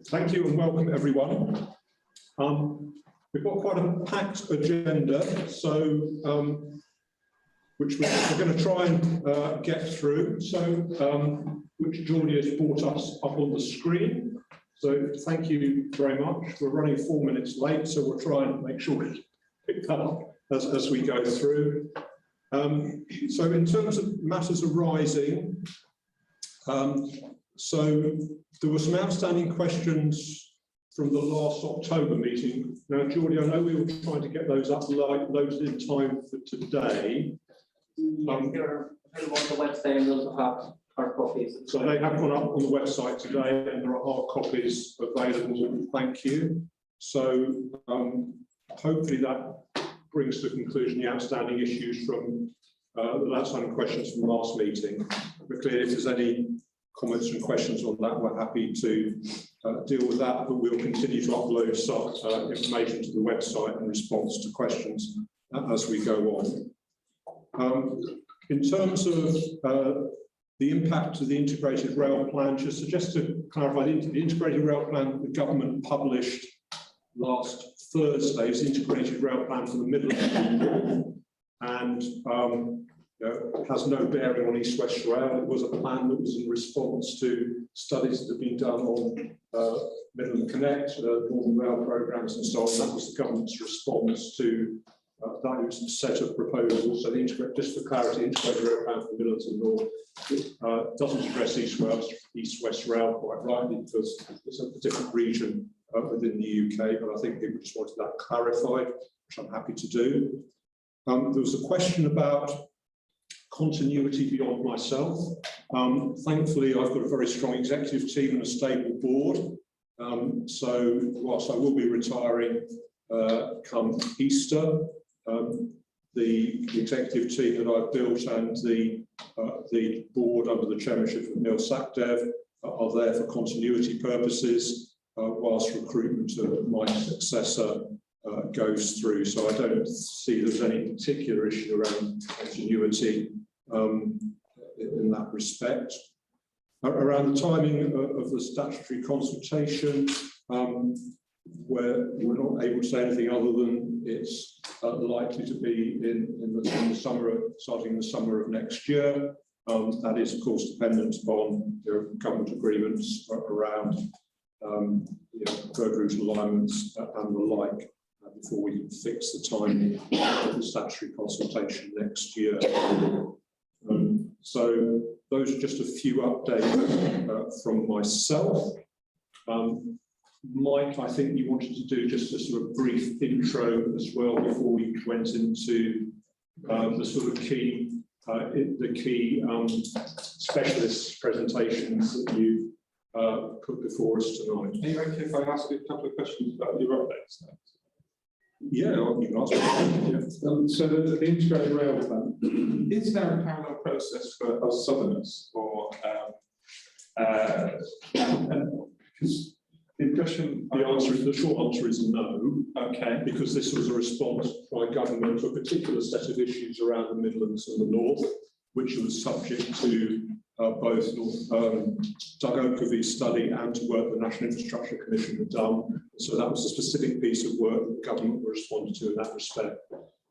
Thank you and welcome everyone. We've got quite a packed agenda, so which we're going to try and get through. So which Geordie has brought us up on the screen. So thank you very much. We're running 4 minutes late, so we'll try and make sure we pick that up as we go through. So in terms of matters arising, so there were some outstanding questions from the last October meeting. Now, Geordie, I know we were trying to get those uploaded in time for today. They're available on the website and those have hard copies. So they have gone up on the website today and there are hard copies available. Thank you. So hopefully that brings to conclusion the outstanding issues from the outstanding questions from the last meeting. But clearly, if there's any comments and questions on that, we're happy to deal with that, but we'll continue to upload some information to the website in response to questions as we go on. In terms of the impact of the integrated rail plan, just to clarify, the integrated rail plan the government published last Thursday is the integrated rail plan for the Midlands, and it has no bearing on East West Rail. It was a plan that was in response to studies that have been done on Midland Connect, Northern Rail programmes and so on. That was the government's response to that set of proposals. So the just for clarity, integrated rail plan for the Midlands and North doesn't address East West Rail quite rightly because it's a different region within the UK, but I think people just wanted that clarified, which I'm happy to do. There was a question about continuity beyond myself. Thankfully, I've got a very strong executive team and a stable board. So whilst I will be retiring come Easter, the executive team that I've built and the board under the chairmanship of Neil Sackdev are there for continuity purposes whilst recruitment of my successor goes through. So I don't see there's any particular issue around continuity in that respect. Around the timing of the statutory consultation, where we're not able to say anything other than it's likely to be in the summer, starting in the summer of next year. That is, of course, dependent upon government agreements around road route alignments and the like before we can fix the timing of the statutory consultation next year. So those are just a few updates from myself. Mike, I think you wanted to do just a sort of brief intro as well before we went into the sort of key specialist presentations that you put before us tonight. Are you okay if I ask you a couple of questions about your updates now? Yeah, you can ask me. So the integrated rail plan, is there a parallel process for us Southerners, or because the impression The short answer is no. okay, Because this was a response by government to a particular set of issues around the Midlands and the North, which was subject to both Doug Oakerby's study and to work the National Infrastructure Commission had done. So that was a specific piece of work that the government responded to in that respect.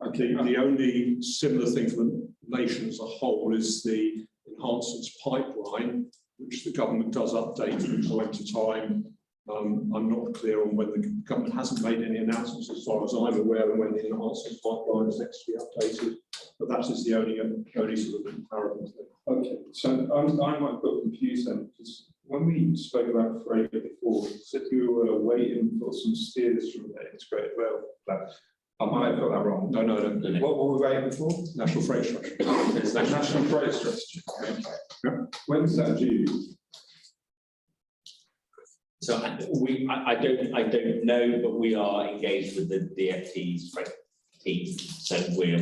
Okay. The only similar thing for the nation as a whole is the enhancements pipeline, which the government does update from time to time. I'm not clear on when the government hasn't made any announcements as far as I'm aware and when the enhancements pipeline is next to be updated, but that is the only sort of comparable thing. okay. So I might got confused then, because when we spoke about Frege before, you said you were waiting for some steers from the integrated rail plan. I might have got that wrong. No. What were we waiting for? National Freight Strategy. It's the National Freight Strategy. Okay. Yeah. When's that due? So I don't know, but we are engaged with the DFT's team, so we're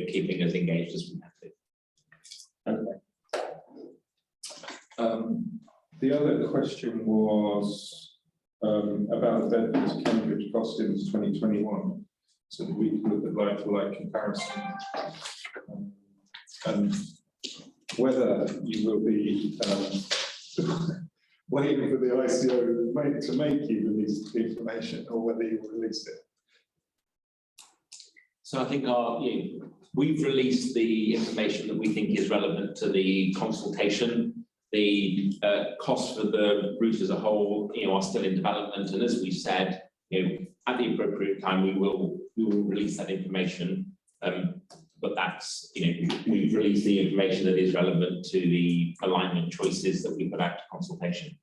keeping as engaged as we have to. Okay. The other question was about the Bedford to Cambridge costings 2021, so that we can look at like-for-like comparison, and whether you will be waiting for the ICO to make you release the information or whether you release it. So I think we've released the information that we think is relevant to the consultation. The costs for the route as a whole, are still in development, and as we've said, at the appropriate time, we will release that information. But that's, we've released the information that is relevant to the alignment choices that we put out to consultation.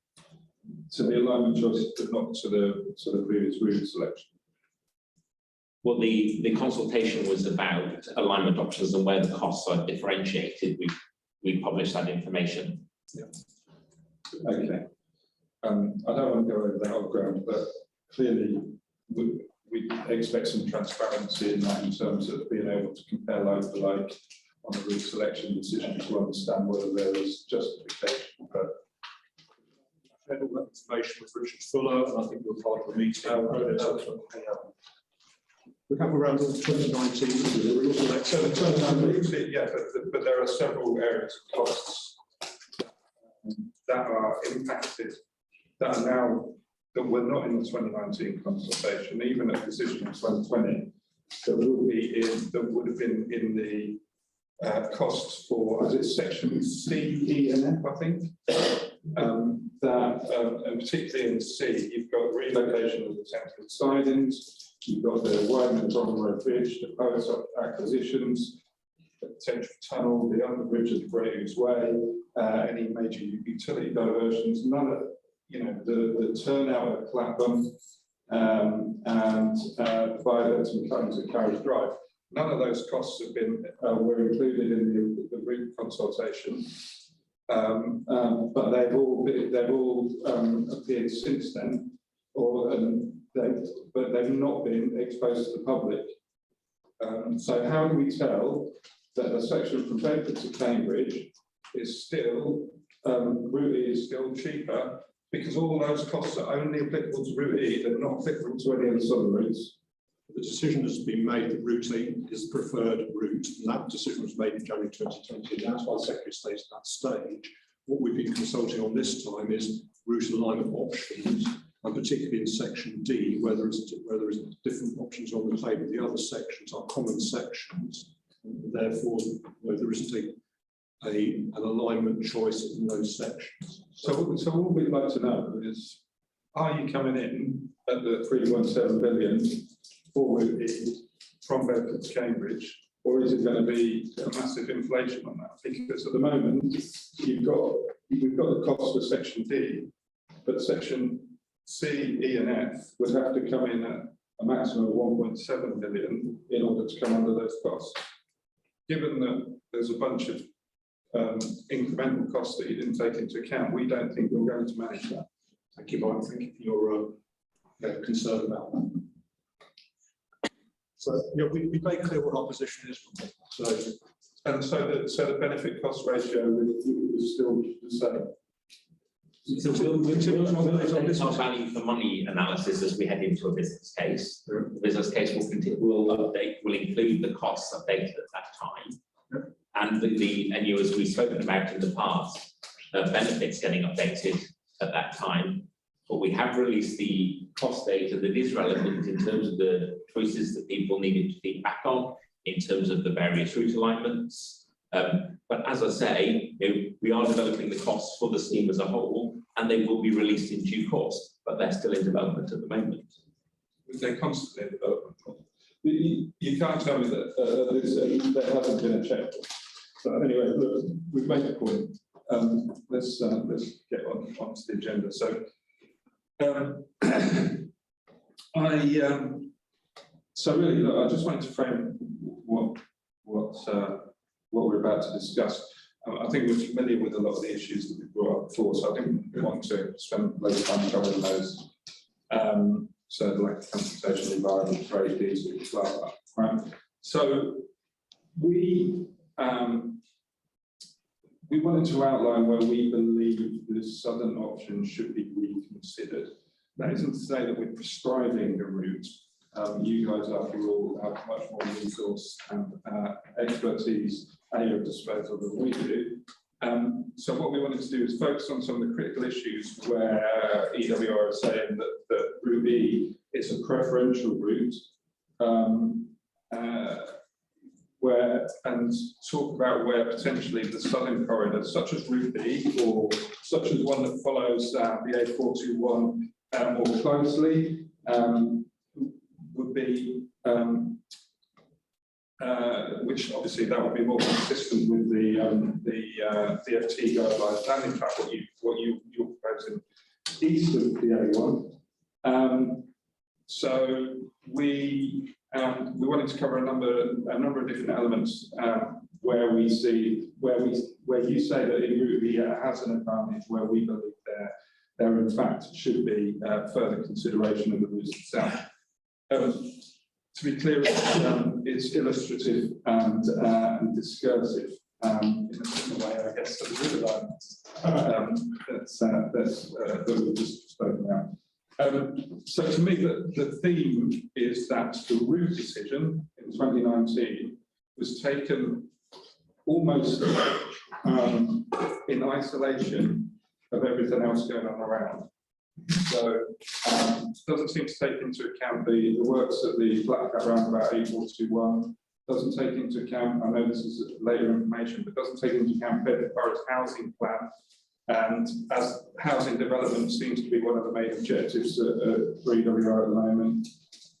So the alignment choices, but not to the previous route selection. Well, the consultation was about alignment options and where the costs are differentiated. We published that information. Yeah. Okay. I don't want to go over that old ground, but clearly we expect some transparency in that in terms of being able to compare like for like on the route selection decision to understand whether there is justification. But I had all that information with Richard Fuller, and I think we're part of the meeting. We have around 2019. so the 2019, yeah, but there are several areas of costs that are impacted that are now that were not in the 2019 consultation, even a decision in 2020, that would have been in the costs for, as it's section C, E, and F, I think. And particularly in C, you've got relocation of the temporary sidings, you've got the widening of Bronx Road Bridge, the post acquisitions, the potential tunnel, the underbridge of the Graves Way, any major utility diversions, none of the turnout at Clapham and viaducts and cones at Carriage Drive. None of those costs have been were included in the route consultation, but they've all appeared since then, but they've not been exposed to the public. So how do we tell that a section from Bedford to Cambridge is still Route E is still cheaper? Because all those costs are only applicable to Route E, they're not applicable to any of the southern routes. The decision has been made that Route E is the preferred route, and that decision was made in January 2020. And that's why the Secretary of State at that stage. What we've been consulting on this time is route alignment options, and particularly in section D, where there is different options on the table. The other sections are common sections, and therefore there isn't an alignment choice in those sections. So what we'd like to know is, are you coming in at the 3.7 billion for Route E from Bedford to Cambridge, or is it going to be a massive inflation on that? Because at the moment, we've got the cost for section D, but section C, E and F would have to come in at a maximum of 1.7 billion in order to come under those costs. Given that there's a bunch of incremental costs that you didn't take into account, we don't think we're going to manage that. Thank you, Mike. Thank you for your concern about that. So we'd be very clear what our position is. So the benefit cost ratio is still the same. Our value for money analysis as we head into a business case. The business case will include the costs updated at that time. And as we've spoken about in the past, benefits getting updated at that time. But we have released the cost data that is relevant in terms of the choices that people needed to feedback on, in terms of the various route alignments. But as I say, we are developing the costs for the scheme as a whole, and they will be released in due course, but they're still in development at the moment. They're constantly in development. You can't tell me that there hasn't been a check. So anyway, look, we've made a point. Let's get onto the agenda. So, so really, look, I just wanted to frame what we're about to discuss. I think we're familiar with a lot of the issues that we've brought up before, so I didn't want to spend loads of time covering those. So the lack of consultation, environment, trade, these, blah, blah, right? So we wanted to outline where we believe the southern option should be reconsidered. That isn't to say that we're prescribing a route. You guys, after all, have much more resource and expertise at your disposal than we do. So what we wanted to do is focus on some of the critical issues where EWR is saying that Route E is a preferential route, and talk about where potentially the southern corridor, such as Route B or such as one that follows the A421 more closely, would be, which obviously that would be more consistent with the DFT guidelines, and in fact what you're proposing east of the A1. So we wanted to cover a number of different elements where you say that in Route B has an advantage, where we believe there in fact should be further consideration of the routes itself. To be clear, it's illustrative and discursive in a similar way, I guess, to the river lines that we've just spoken about. So to me, the theme is that the route decision in 2019 was taken almost in isolation of everything else going on around. So it doesn't seem to take into account the works at the Black Cat roundabout A421, doesn't take into account, I know this is later information, but doesn't take into account Bedfordshire housing plan. And as housing development seems to be one of the main objectives for EWR at the moment,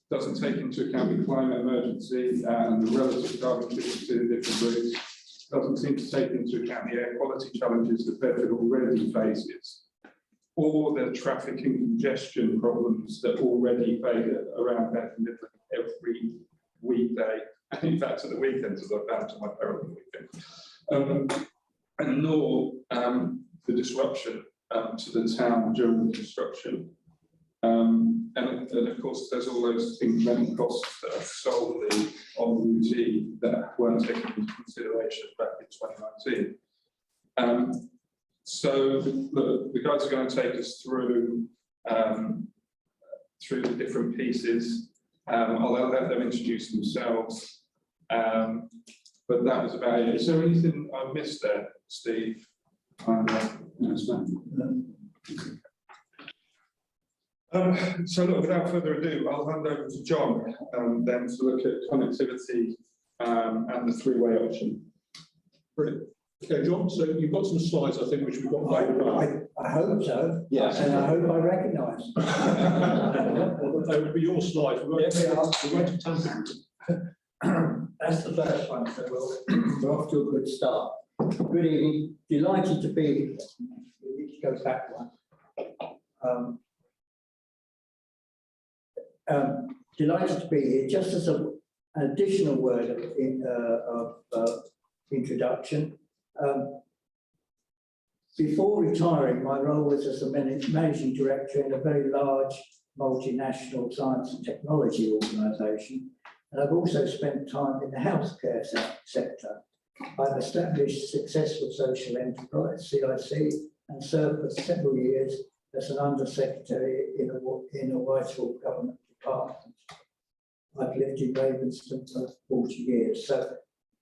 doesn't take into account the climate emergency and the relative carbon efficiency of different routes, doesn't seem to take into account the air quality challenges that Bedford already faces, or the traffic and congestion problems that already face around Bedford Midland every weekday, and in fact at the weekends, as I found to my peril on the weekend, and nor the disruption to the town during the construction. And of course, there's all those incremental costs that are solely on Route E that weren't taken into consideration back in 2019. So the guys are going to take us through the different pieces. I'll let them introduce themselves. But that was about it. Is there anything I missed there, Steve? So look, without further ado, I'll hand over to John then to look at connectivity and the three-way option. Brilliant. Okay, John, so you've got some slides, I think, which we've got laid out. I hope so. Yes. And I hope I recognise. They would be your slides. We won't have tampered. That's the first one, so we're off to a good start. Good evening. Delighted to be here. We need to go back one. Delighted to be here. Just as an additional word of introduction. Before retiring, my role was as a managing director in a very large multinational science and technology organisation, and I've also spent time in the healthcare sector. I've established successful social enterprise, CIC, and served for several years as an undersecretary in a Whitehall government department. I've lived in Ravenston for 40 years, so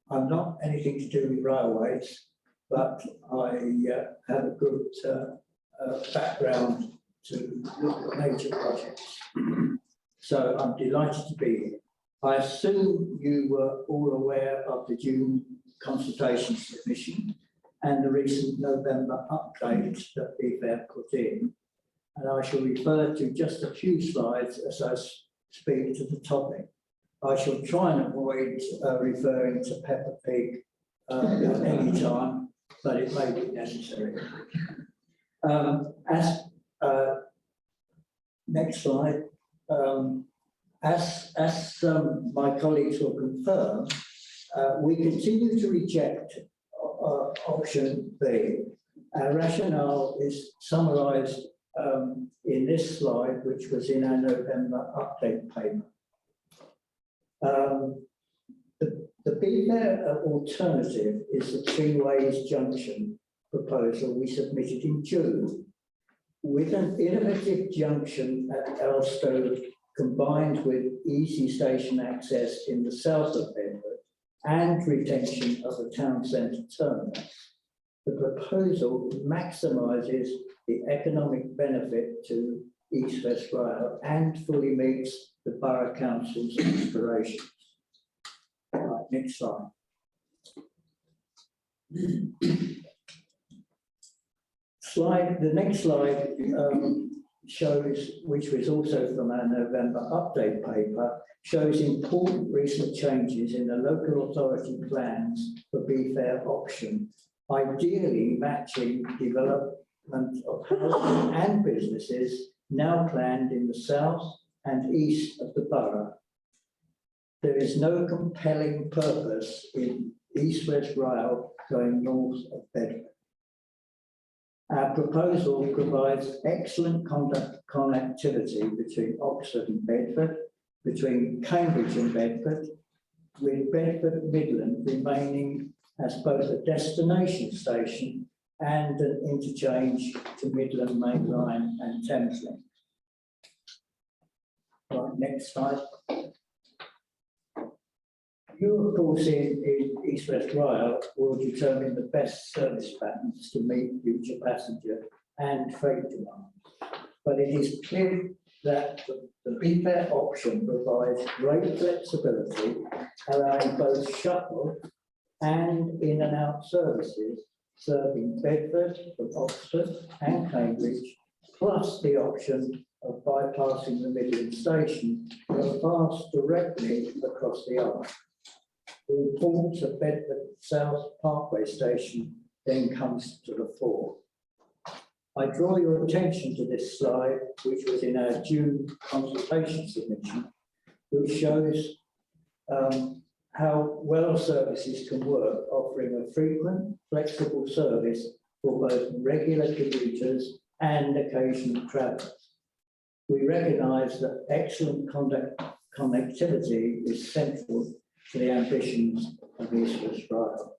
I'm not anything to do with railways, but I have a good background to look at major projects. So I'm delighted to be here. I assume you were all aware of the June consultation submission and the recent November update that BFAP put in, and I shall refer to just a few slides as I speak to the topic. I shall try and avoid referring to Peppa Pig at any time, but it may be necessary. Next slide. As my colleagues will confirm, we continue to reject option B. Our rationale is summarised in this slide, which was in our November update paper. The BFAP alternative is the Three Ways Junction proposal we submitted in June. With an innovative junction at Elstow combined with easy station access in the south of Bedford and retention of the town centre terminus, The proposal maximises the economic benefit to East West Rail and fully meets the Borough Council's aspirations. Right, next slide. The next slide shows, which was also from our November update paper, shows important recent changes in the local authority plans for Befair option, ideally matching development of housing and businesses now planned in the south and east of the borough. There is no compelling purpose in East West Rail going north of Bedford. Our proposal provides excellent connectivity between Oxford and Bedford, between Cambridge and Bedford, with Bedford Midland remaining as both a destination station and an interchange to Midland Main Line and Thameslink. Right, next slide. You, of course, in East West Rail will determine the best service patterns to meet future passenger and freight demand. But it is clear that the Befair option provides great flexibility, allowing both shuttle and in and out services serving Bedford from Oxford and Cambridge, plus the option of bypassing the Midland station to pass directly across the arch. The importance of Bedford South Parkway Station then comes to the fore. I draw your attention to this slide, which was in our June consultation submission, which shows how well services can work, offering a frequent, flexible service for both regular commuters and occasional travellers. We recognise that excellent connectivity is central to the ambitions of East West Rail.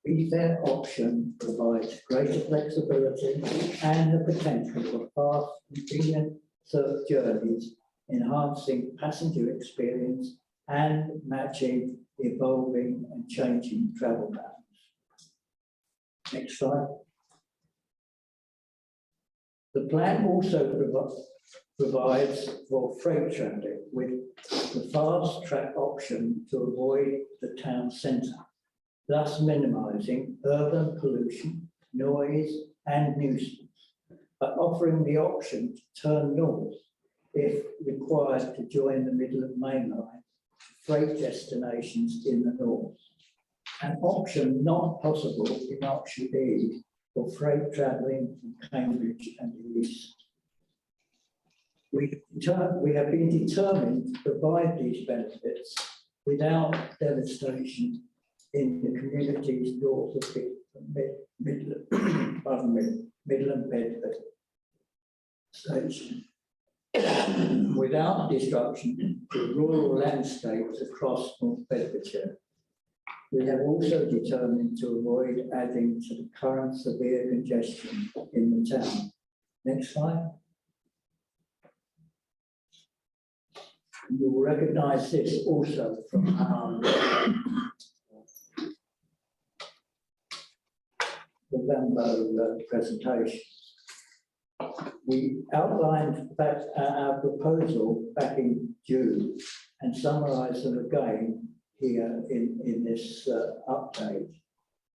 Befair option provides greater flexibility and the potential for fast, convenient journeys, enhancing passenger experience and matching evolving and changing travel patterns. Next slide. The plan also provides for freight traffic with the fast track option to avoid the town centre, thus minimising urban pollution, noise and nuisance, but offering the option to turn north if required to join the Midland Main Line to freight destinations in the north. An option not possible in option E for freight travelling from Cambridge and the east. We have been determined to provide these benefits without devastation in the communities north of Midland Bedford Station, without disruption to rural landscapes across North Bedfordshire. We have also determined to avoid adding to the current severe congestion in the town. Next slide. You will recognise this also from our November presentation. We outlined our proposal back in June and summarised them again here in this update.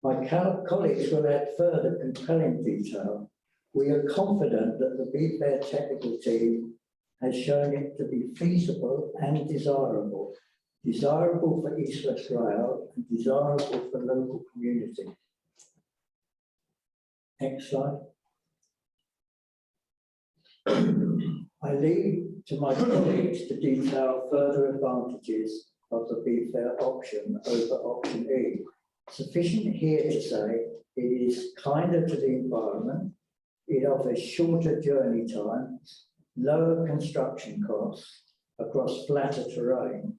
My colleagues will add further compelling detail. We are confident that the Befair technical team has shown it to be feasible and desirable for East West Rail and desirable for local community. Next slide. I leave to my colleagues to detail further advantages of the Befair option over option E. Sufficient here to say it is kinder to the environment, it offers shorter journey times, lower construction costs across flatter terrain,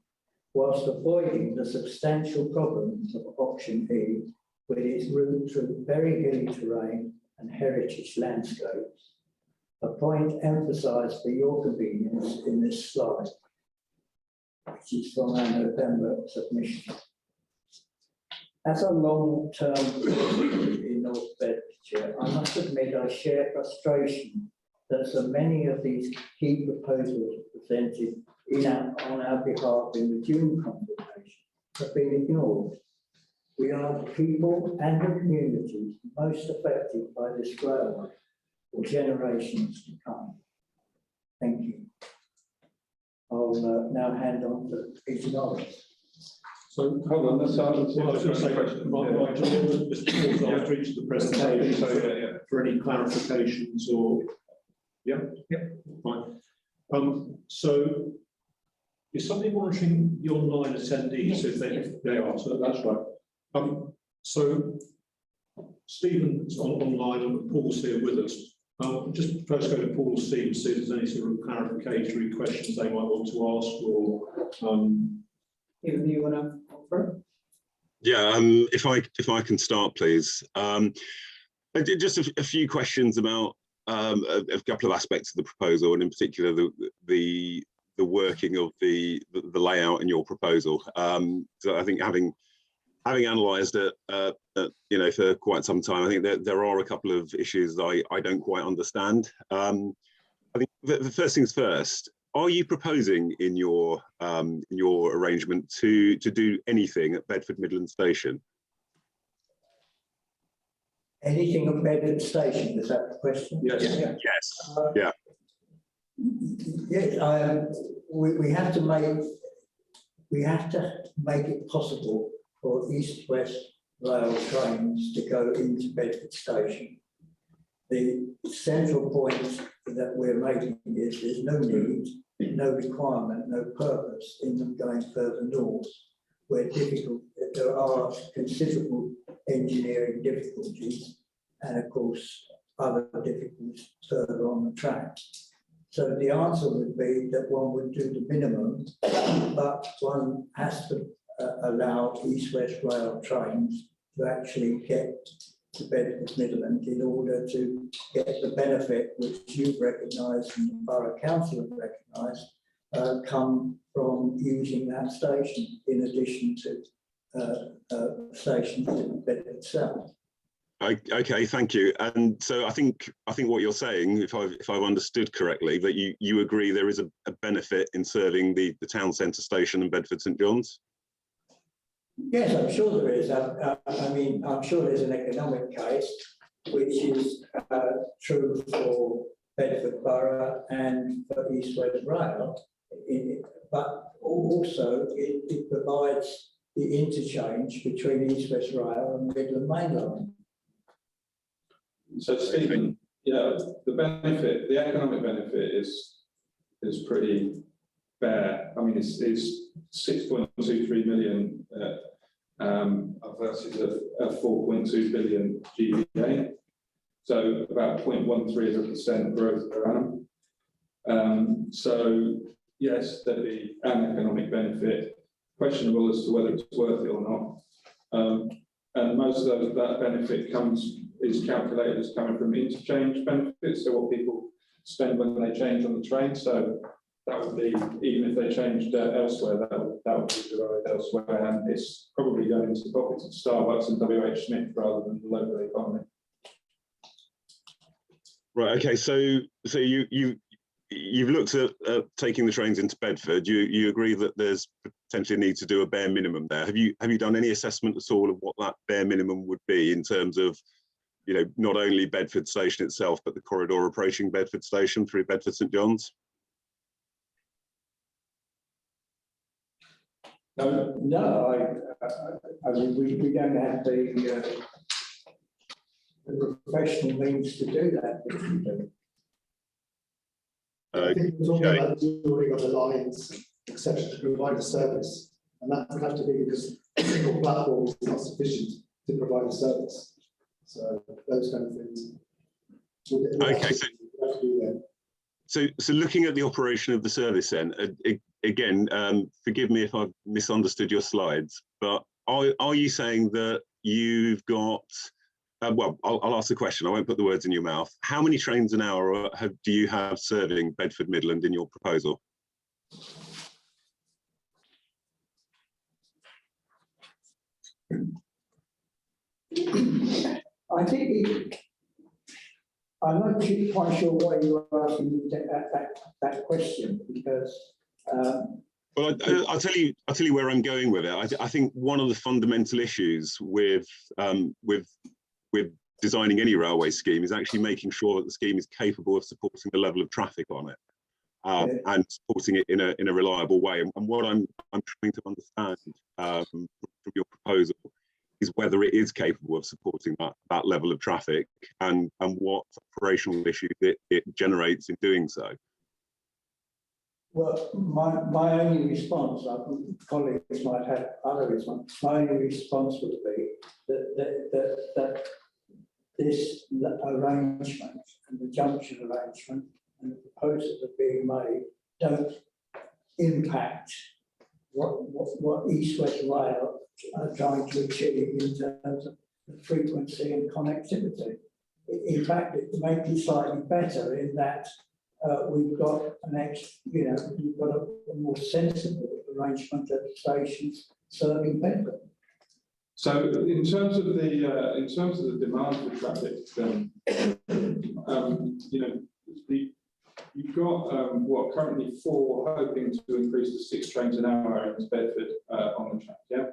whilst avoiding the substantial problems of option E with its route through very hilly terrain and heritage landscapes, a point emphasised for your convenience in this slide, which is from our November submission. As a long-term resident in North Bedfordshire, I must admit I share frustration that so many of these key proposals presented on our behalf in the June consultation have been ignored. We are the people and the communities most affected by this railway for generations to come. Thank you. I'll now hand on to Peter Norris. So, hold on, that's our. Well, I was going to say, Mr. Paul, after each of the presentations, for any clarifications or, yeah, fine. So is somebody monitoring the online attendees if they are? So that's right. So Stephen's online and Paul's here with us. Just first go to Paul's seat and see if there's any sort of clarificatory questions they might want to ask or. Even you want to offer? Yeah, if I can start, please. Just a few questions about a couple of aspects of the proposal, and in particular the working of the layout in your proposal. So I think having analysed it, for quite some time, I think that there are a couple of issues that I don't quite understand. I think the first things first. Are you proposing in your arrangement to do anything at Bedford Midland Station? Anything at Bedford Station, is that the question? Yes. Yes. Yes, we have to make it possible for East-West rail trains to go into Bedford Station. The central point that we're making is there's no need, no requirement, no purpose in them going further north, where there are considerable engineering difficulties and of course other difficulties further on the track. So the answer would be that one would do the minimum, but one has to allow East-West rail trains to actually get to Bedford Midland in order to get the benefit which you've recognised and the Borough Council have recognised come from using that station in addition to stations in Bedford South. Okay, thank you. And so I think what you're saying, if I've understood correctly, that you agree there is a benefit in serving the town centre station and Bedford St John's? Yes, I'm sure there is. I mean, I'm sure there's an economic case which is true for Bedford Borough and for East-West Rail, but also it provides the interchange between East-West Rail and Midland Main Line. So Stephen, the economic benefit is pretty fair. I mean, it's 6.23 million versus a 4.2 billion GVA, so about 0.13% growth per annum. So yes, there'd be an economic benefit. Questionable as to whether it's worth it or not. And most of that benefit is calculated as coming from interchange benefits, so what people spend when they change on the train. So that would be, even if they changed elsewhere, that would be derived elsewhere, and it's probably going into the pockets of Starbucks and WH Smith rather than the local economy. Right. Okay. So you've looked at taking the trains into Bedford. You agree that there's potentially a need to do a bare minimum there. Have you done any assessment at all of what that bare minimum would be in terms of, not only Bedford Station itself, but the corridor approaching Bedford Station through Bedford St John's? No, I mean, we don't have the professional means to do that. I think we're talking about building of the lines, etc., to provide a service, and that would have to be because a single platform is not sufficient to provide a service. So those kind of things. Okay, so looking at the operation of the service then, again, forgive me if I've misunderstood your slides, but are you saying that you've got, well, I'll ask the question, I won't put the words in your mouth. How many trains an hour do you have serving Bedford Midland in your proposal? I think I'm not quite sure why you are asking me that question, because Well, I'll tell you where I'm going with it. I think one of the fundamental issues with designing any railway scheme is actually making sure that the scheme is capable of supporting the level of traffic on it, and supporting it in a reliable way. And what I'm trying to understand from your proposal is whether it is capable of supporting that level of traffic, and what operational issues it generates in doing so. well, my only response, colleagues might have other response. My only response would be that this arrangement and the junction arrangement and the proposals that are being made don't impact what East West Rail are trying to achieve in terms of the frequency and connectivity. In fact, it makes it slightly better in that we've got we've got a more sensible arrangement at stations serving Bedford. So in terms of the demand for traffic, you've got currently 4, hoping to increase to 6 trains an hour into Bedford on the track. Yeah.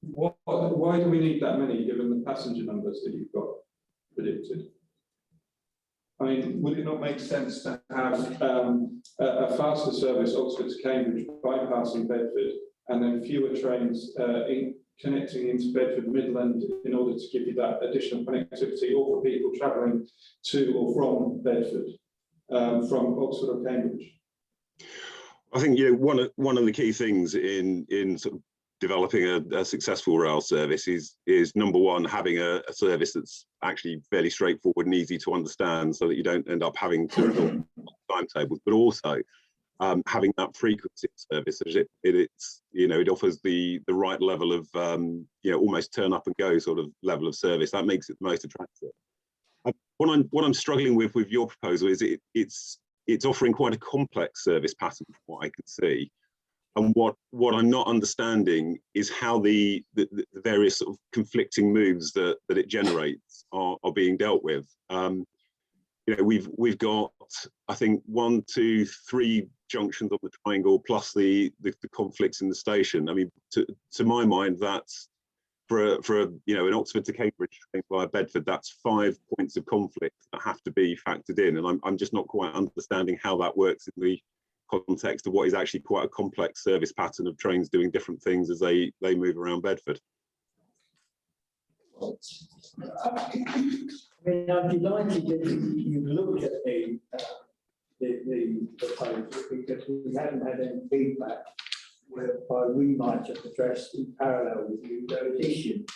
Why do we need that many, given the passenger numbers that you've got predicted? I mean, would it not make sense to have a faster service Oxford to Cambridge bypassing Bedford, and then fewer trains connecting into Bedford Midland in order to give you that additional connectivity, or for people travelling to or from Bedford from Oxford or Cambridge? I think one of the key things in sort of developing a successful rail service is number one, having a service that's actually fairly straightforward and easy to understand, so that you don't end up having to resort to timetables, but also having that frequency of service, so it offers the right level of almost turn up and go sort of level of service. That makes it the most attractive. What I'm struggling with your proposal is it's offering quite a complex service pattern from what I can see. And what I'm not understanding is how the various sort of conflicting moves that it generates are being dealt with. We've got, I think, 1, 2, 3 junctions on the triangle, plus the conflicts in the station. I mean, to my mind, that's for an Oxford to Cambridge train via Bedford, that's 5 points of conflict that have to be factored in, and I'm just not quite understanding how that works in the context of what is actually quite a complex service pattern of trains doing different things as they move around Bedford. I mean, I'm delighted that you've looked at the proposal, because we haven't had any feedback whereby we might have addressed in parallel with you those issues.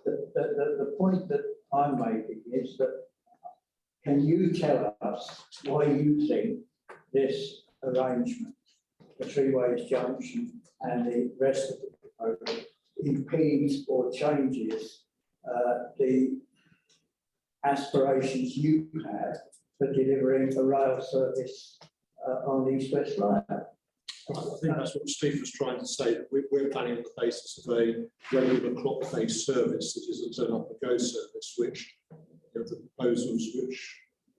The point that I'm making is that, can you tell us why you think this arrangement, the 3-way junction and the rest of the proposal, impedes or changes the aspirations you have for delivering a rail service on East West Rail? I think that's what Steve was trying to say. We're planning on the basis of a regular clock-based service that is a turn-up-and-go service, which the proposals which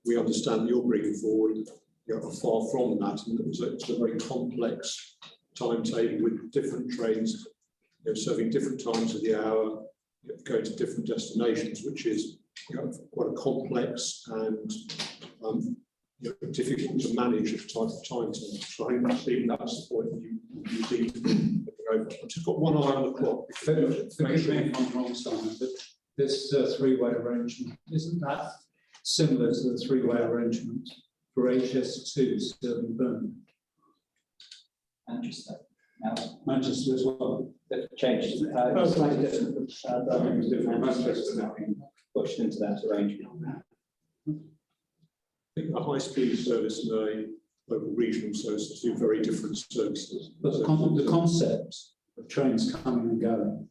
we understand you're bringing forward are far from that, and it's a very complex timetable with different trains serving different times of the hour, going to different destinations, which is quite a complex and difficult to manage at type of timetable. So I think that's the point that you need to be over. I've just got one eye on the clock. Forgive me if I'm wrong, Simon, but this 3-way arrangement, isn't that similar to the 3-way arrangement for HS2 serving Birmingham? Manchester. Manchester as well. The changes. Both make different. Manchester now pushed into that arrangement. I think a high-speed service and a local regional service are 2 very different services. But the concept of trains coming and going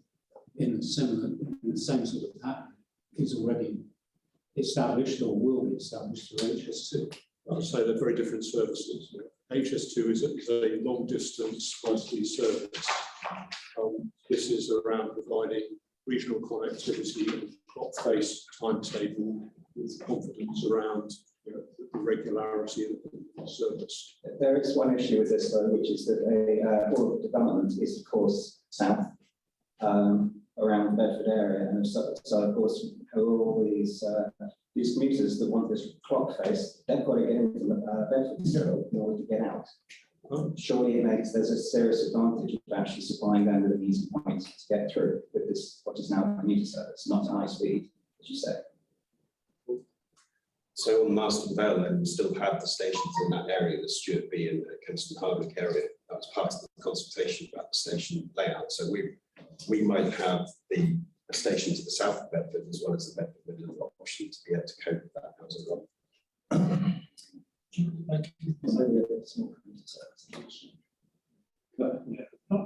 in the same sort of pattern is already established, or will be established, for HS2. I would say they're very different services. HS2 is a long-distance high-speed service, This is around providing regional connectivity and clock face timetable with confidence around the regularity of the service. There is one issue with this though, which is that all of the development is of course south around the Bedford area, and so of course all these commuters that want this clock face, they've got to get into Bedford still in order to get out. Surely there's a serious advantage of actually supplying them with an easy point to get through with this, what is now a commuter service, not high speed, as you say. So on Marston Vale, then we still have the stations in that area, the Stuart B and Kensington Hardwick area. That was part of the consultation about the station layout. So we might have the station to the south of Bedford as well as the Bedford Midland option to be able to cope with that as well.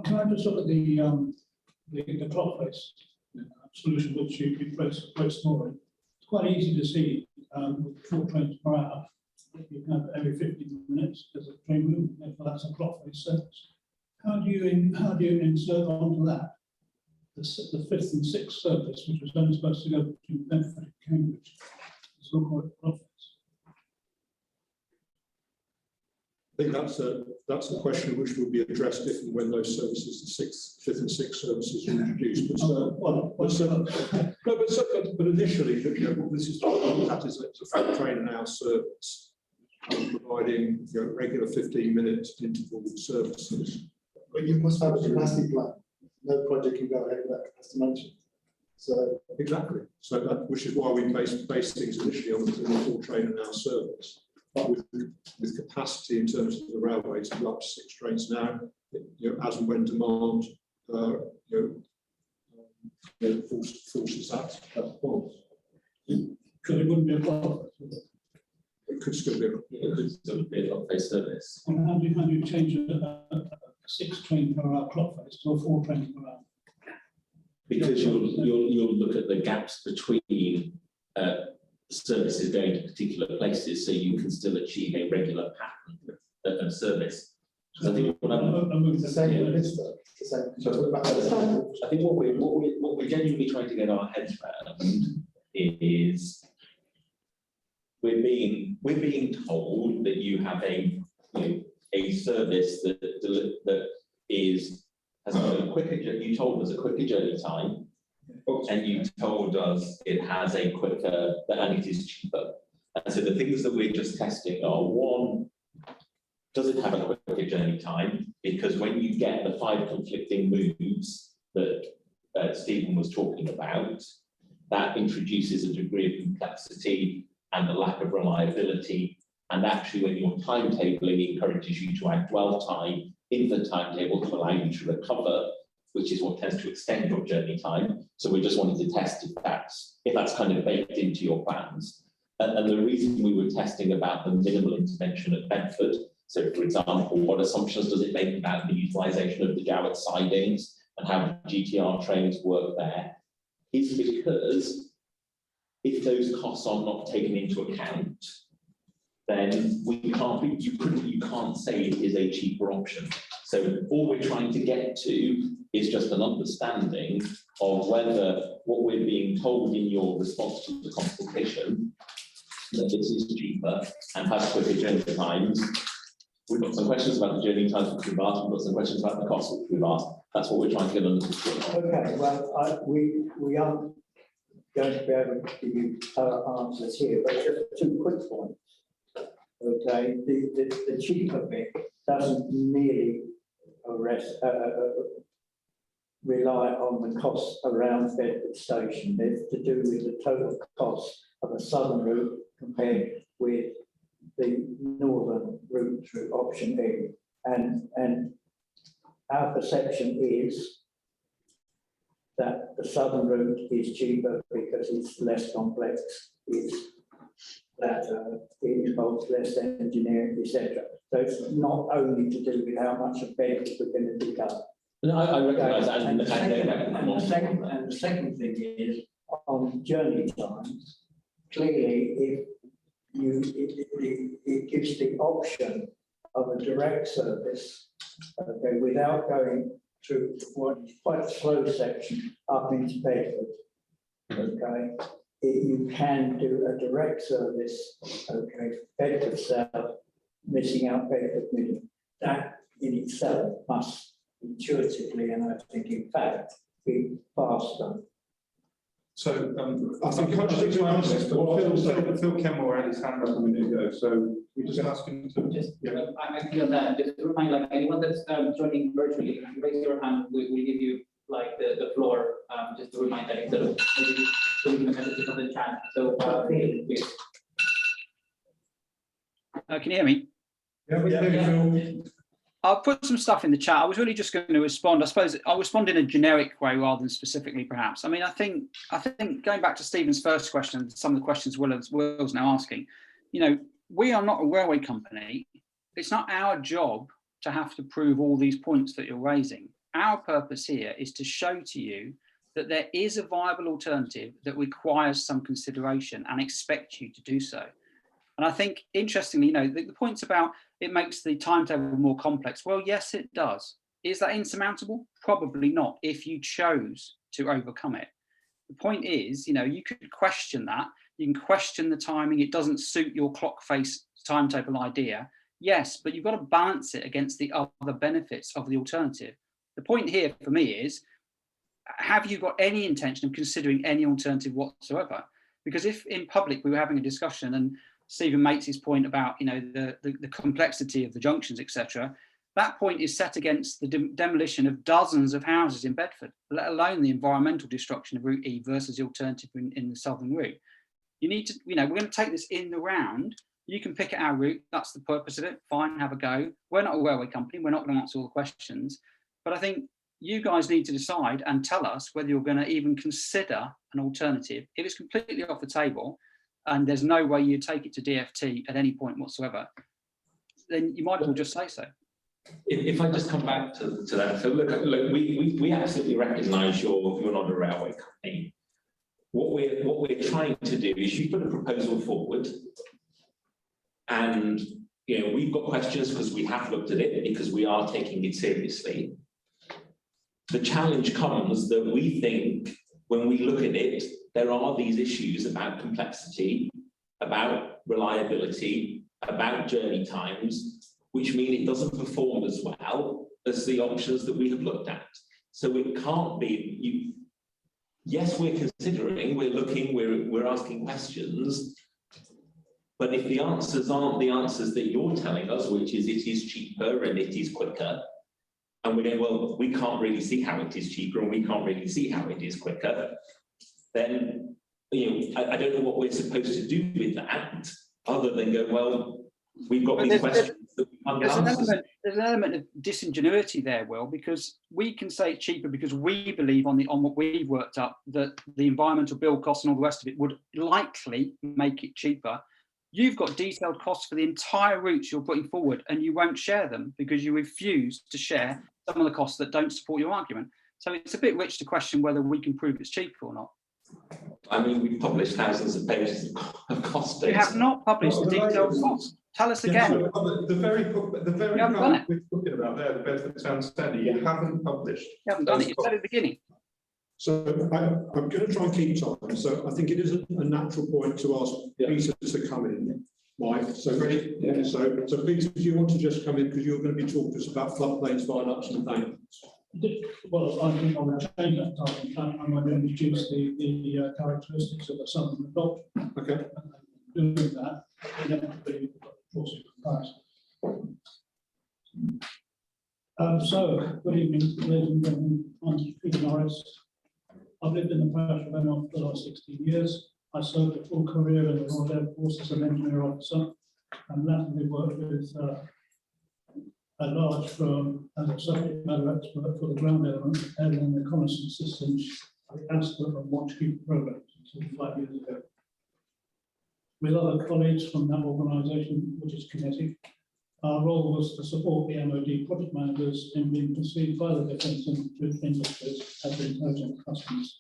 Can I just look at the clock face solution which you placed more in? It's quite easy to see with 4 trains per hour. You can have every 15 minutes there's a train movement, therefore that's a clock face service. How do you insert onto that the 5th and 6th service, which was only supposed to go between Bedford and Cambridge? It's not called clock face. I think that's a question which will be addressed if and when those services, the 5th and 6th services are introduced. But initially, this is that is a full train and hour service, providing regular 15-minute interval services. But you must have a capacity plan. No project can go ahead without capacity management. So exactly. So which is why we base things initially on the full train and hour service. But with capacity in terms of the railway to go up to 6 trains now, as and when demand forces that point. Because it wouldn't be a clock face. It could still be a clock face service. And how do you change a 6 train per hour clock face to a 4 train per hour? Because you'll look at the gaps between services going to particular places, so you can still achieve a regular pattern of service. So I think what the same with this though. I think what we're genuinely trying to get our heads around is we're being told that you have a service that has a quicker. You told us a quicker journey time. And you told us it has a quicker, and it is cheaper. And so the things that we're just testing are, one, does it have a quicker journey time? Because when you get the 5 conflicting moves that Stephen was talking about, that introduces a degree of complexity and a lack of reliability. And actually, when you're timetabling, encourages you to add dwell time in the timetable to allow you to recover, which is what tends to extend your journey time. So we just wanted to test if that's kind of baked into your plans. And the reason we were testing about the minimal intervention at Bedford, so for example, what assumptions does it make about the utilisation of the Jowett sidings and how GTR trains work there, is because if those costs are not taken into account, then you can't say it is a cheaper option. So all we're trying to get to is just an understanding of whether what we're being told in your response to the consultation, that this is cheaper and has quicker journey times. We've got some questions about the journey times which we've asked, we've got some questions about the costs which we've asked. That's what we're trying to get understood. Okay, well, we aren't going to be able to give you answers here, but just 2 quick points. Okay, the cheaper bit doesn't merely rely on the costs around Bedford Station. It's to do with the total cost of a southern route compared with the northern route through option A. And our perception is that the southern route is cheaper because it's less complex, it involves less engineering, etc. So it's not only to do with how much of Bedford we're going to pick up. No, I recognise that. And the second thing is on journey times. Clearly, it gives the option of a direct service, okay, without going through quite a slow section up into Bedford. Okay, you can do a direct service. Okay, Bedford South, missing out Bedford Middle. That in itself must intuitively, and I think in fact, be faster. So, I think Phil Kenmore had his hand up a minute ago, so we just ask him to. Just, I feel that, just to remind, like, anyone that's joining virtually, raise your hand, we give you, like, the floor, just to remind that instead of, maybe, so we can message it on the chat, so, please. Can you hear me? Yeah, we can hear you. I'll put some stuff in the chat. I was really just going to respond. I suppose I'll respond in a generic way rather than specifically, perhaps. I mean, I think going back to Stephen's first question, some of the questions Will's now asking, you know, we are not a railway company. It's not our job to have to prove all these points that you're raising. Our purpose here is to show to you that there is a viable alternative that requires some consideration and expect you to do so. And I think, interestingly, you know, the points about it makes the timetable more complex. Well, yes, it does. Is that insurmountable? Probably not, if you chose to overcome it. The point is, you know, you could question that. You can question the timing. It doesn't suit your clock face timetable idea. Yes, but you've got to balance it against the other benefits of the alternative. The point here for me is, have you got any intention of considering any alternative whatsoever? Because if in public we were having a discussion and Stephen makes his point about, you know, the complexity of the junctions, etc. That point is set against the demolition of dozens of houses in Bedford, let alone the environmental destruction of Route E versus the alternative in the southern route. You need to, you know, we're going to take this in the round. You can pick at our route. That's the purpose of it. Fine, have a go. We're not a railway company. We're not going to answer all the questions. But I think you guys need to decide and tell us whether you're going to even consider an alternative. If it's completely off the table, and there's no way you take it to DFT at any point whatsoever, then you might as well just say so. If I just come back to that, so look, we absolutely recognise you're not a railway company. What we're trying to do is you put a proposal forward, and you know we've got questions because we have looked at it because we are taking it seriously. The challenge comes that we think when we look at it, there are these issues about complexity, about reliability, about journey times, which mean it doesn't perform as well as the options that we have looked at. So it can't be, yes, we're considering, we're looking, we're asking questions, but if the answers aren't the answers that you're telling us, which is it is cheaper and it is quicker, and we're going, well, we can't really see how it is cheaper and we can't really see how it is quicker, then you know, I don't know what we're supposed to do with that, other than go, well, we've got these questions that we can't get answers. There's an element of disingenuity there, Will, because we can say it's cheaper because we believe on what we've worked up that the environmental build costs and all the rest of it would likely make it cheaper. You've got detailed costs for the entire routes you're putting forward, and you won't share them because you refuse to share some of the costs that don't support your argument. So it's a bit rich to question whether we can prove it's cheaper or not. I mean, we've published thousands of pages of cost data. You have not published the detailed costs. Tell us again. The very part we're talking about there, the Bedford Town Standard, you haven't published. You haven't done it. You said at the beginning. So I'm going to try and keep time. So I think it is a natural point to ask Peter to come in, Mike. So, so Peter, do you want to just come in because you're going to be talking to us about floodplains, viaducts and things? Well, I think I will change that time. I'm going to introduce the characteristics of the southern adoption. Okay. Doing that, inevitably, of course, comparison. So, good evening, ladies and gentlemen. I'm Peter Norris. I've lived in the parish of Enfield for the last 16 years. I served a full career in the Royal Air Force as an engineer officer, and latterly worked with a large firm as a subject matter expert for the ground element and reconnaissance systems, the Asper and Watchkeeper programs until 5 years ago. With other colleagues from that organisation, which is Kinetic, our role was to support the MOD project managers in being perceived by the defence industries as intelligent customers.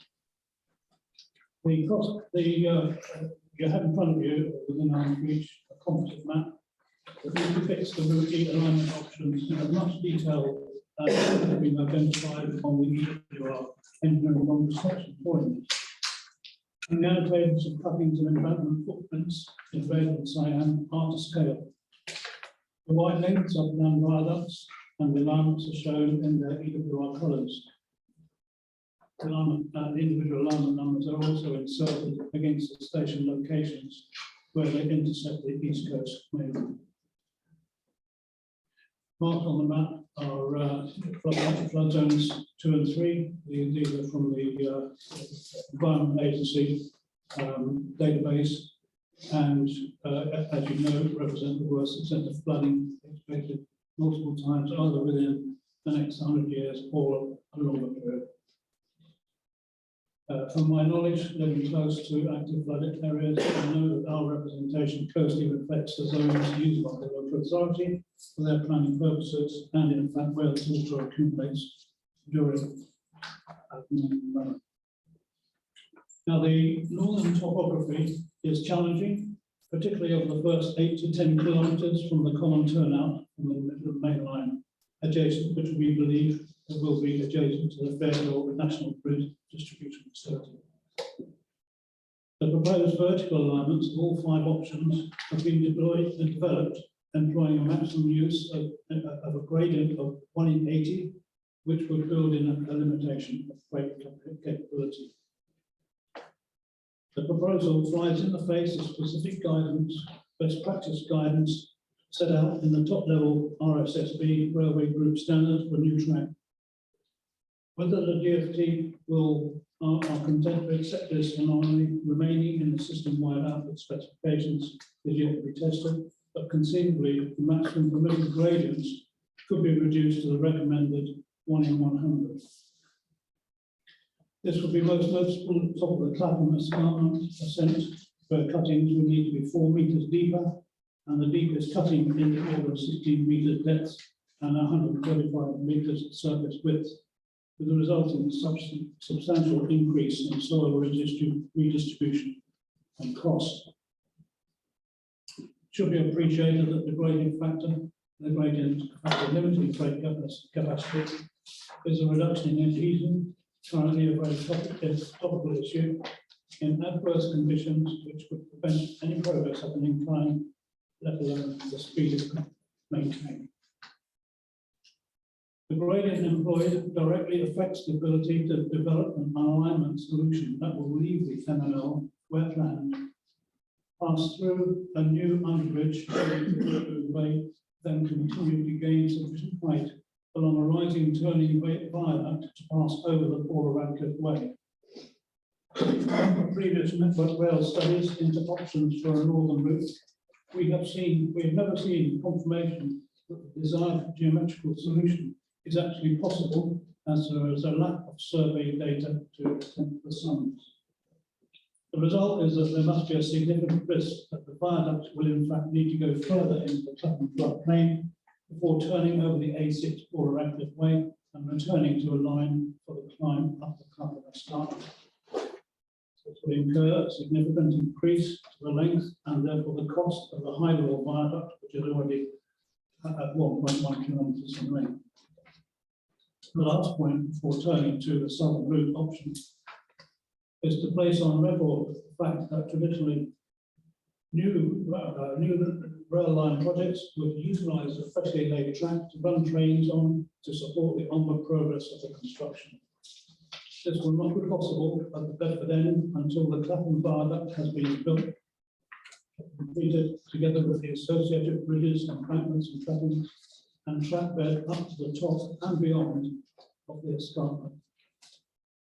The cost, you have in front of you, within arm's reach, a composite map that depicts the route alignment options in as much detail have been identified on the EWR engineering non-construction point. And the annotations of cuttings and embankment footprints in red and cyan are to scale. The wide lengths of land viaducts and the alignments are shown in their EWR colours. The individual alignment numbers are also inserted against the station locations where they intersect the East Coast Main Line. Marked on the map are flood zones 2 and 3. These are from the Environment Agency database, and as you know, represent the worst extent of flooding expected multiple times, either within the next 100 years or a longer period. From my knowledge, living close to active flooded areas, I know that our representation closely reflects the zones used by the local authority for their planning purposes, and in fact where the water accumulates during Now, the northern topography is challenging, particularly over the first 8 to 10 kilometres from the common turnout from the main line, adjacent, which we believe will be adjacent to the Fairfield National Grid distribution facility. The proposed vertical alignments of all 5 options have been deployed and developed, employing a maximum use of a gradient of 1 in 80, which would build in a limitation of freight capability. The proposal flies in the face of specific guidance, best practice guidance set out in the top level RSSB Railway Group standards for new track. Whether the DfT are content to accept this and only remaining in the system-wide output specifications is yet to be tested, but conceivably the maximum permitted gradients could be reduced to the recommended 1 in 100. This would be most noticeable at the top of the Clapham escarpment ascent, where cuttings would need to be 4 metres deeper, and the deepest cutting in the order of 16 metres depth and 135 metres surface width, with the resulting substantial increase in soil redistribution and cost. It should be appreciated that the gradient factor limiting freight capacity is a reduction in adhesion, currently a very topical issue, in adverse conditions which would prevent any progress up an incline, let alone the speed of maintaining. The gradient employed directly affects the ability to develop an alignment solution that will leave the MNL wetland, pass through a new underbridge, then continue to gain sufficient height along a rising turning viaduct to pass over the Paul Radcliffe Way. From previous Network Rail studies into options for a northern route, we have never seen confirmation that the desired geometrical solution is actually possible, as there is a lack of survey data to attempt the sums. The result is that there must be a significant risk that the viaduct will in fact need to go further into the Clapham floodplain before turning over the A6 Paul Radcliffe Way and returning to a line for the climb up the Clapham escarpment. This will incur a significant increase to the length and therefore the cost of the high wall viaduct, which is already at 1.1 kilometres in length. The last point before turning to the southern route option is to place on record the fact that traditionally new rail line projects would utilise the freshly laid track to run trains on to support the onward progress of the construction. This will not be possible at the Bedford end until the Clapham viaduct has been built, completed, together with the associated bridges, embankments and trappings, and track bed up to the top and beyond of the escarpment.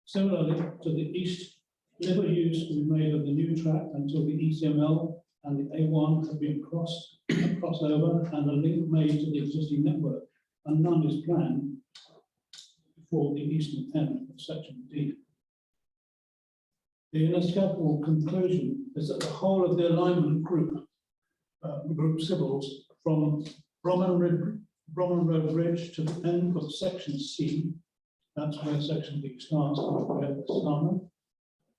Similarly to the east, little use will be made of the new track until the ECML and the A1 have been crossed over and a link made to the existing network, and none is planned for the eastern end of section D. The inescapable conclusion is that the whole of the alignment group civils from Bromham Road Bridge to the end of section C, that's where section D starts,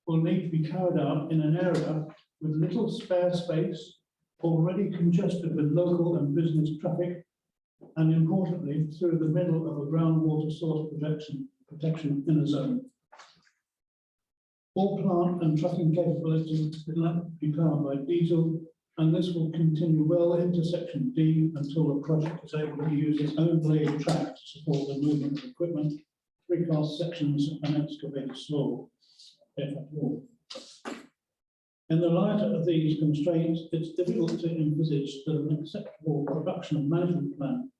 will need to be carried out in an area with little spare space, already congested with local and business traffic, and importantly, through the middle of a groundwater source protection in a zone. All plant and trucking capability will be powered by diesel, and this will continue well into section D until the project is able to use its own blade track to support the movement of equipment, precast sections and excavated soil, if at all. In the light of these constraints, it's difficult to envisage that an acceptable production management plan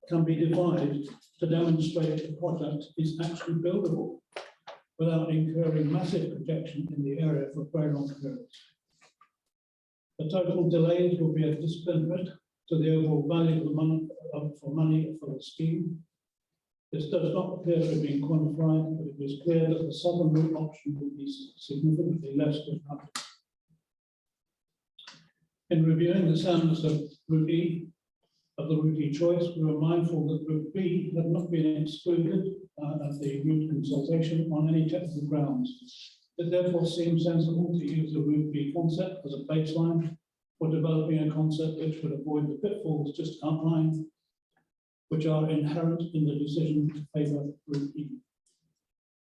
can be devised to demonstrate the project is actually buildable without incurring massive projection in the area for very long periods. The total delays will be a disbenefit to the overall value of the money for the scheme. This does not appear to have been quantified, but it is clear that the southern route option will be significantly less disruptive. In reviewing the soundness of Route E, of the Route E choice, we were mindful that Route B had not been excluded at the route consultation on any technical grounds. It therefore seems sensible to use the Route B concept as a baseline for developing a concept which would avoid the pitfalls just outlined, which are inherent in the decision to favour Route E.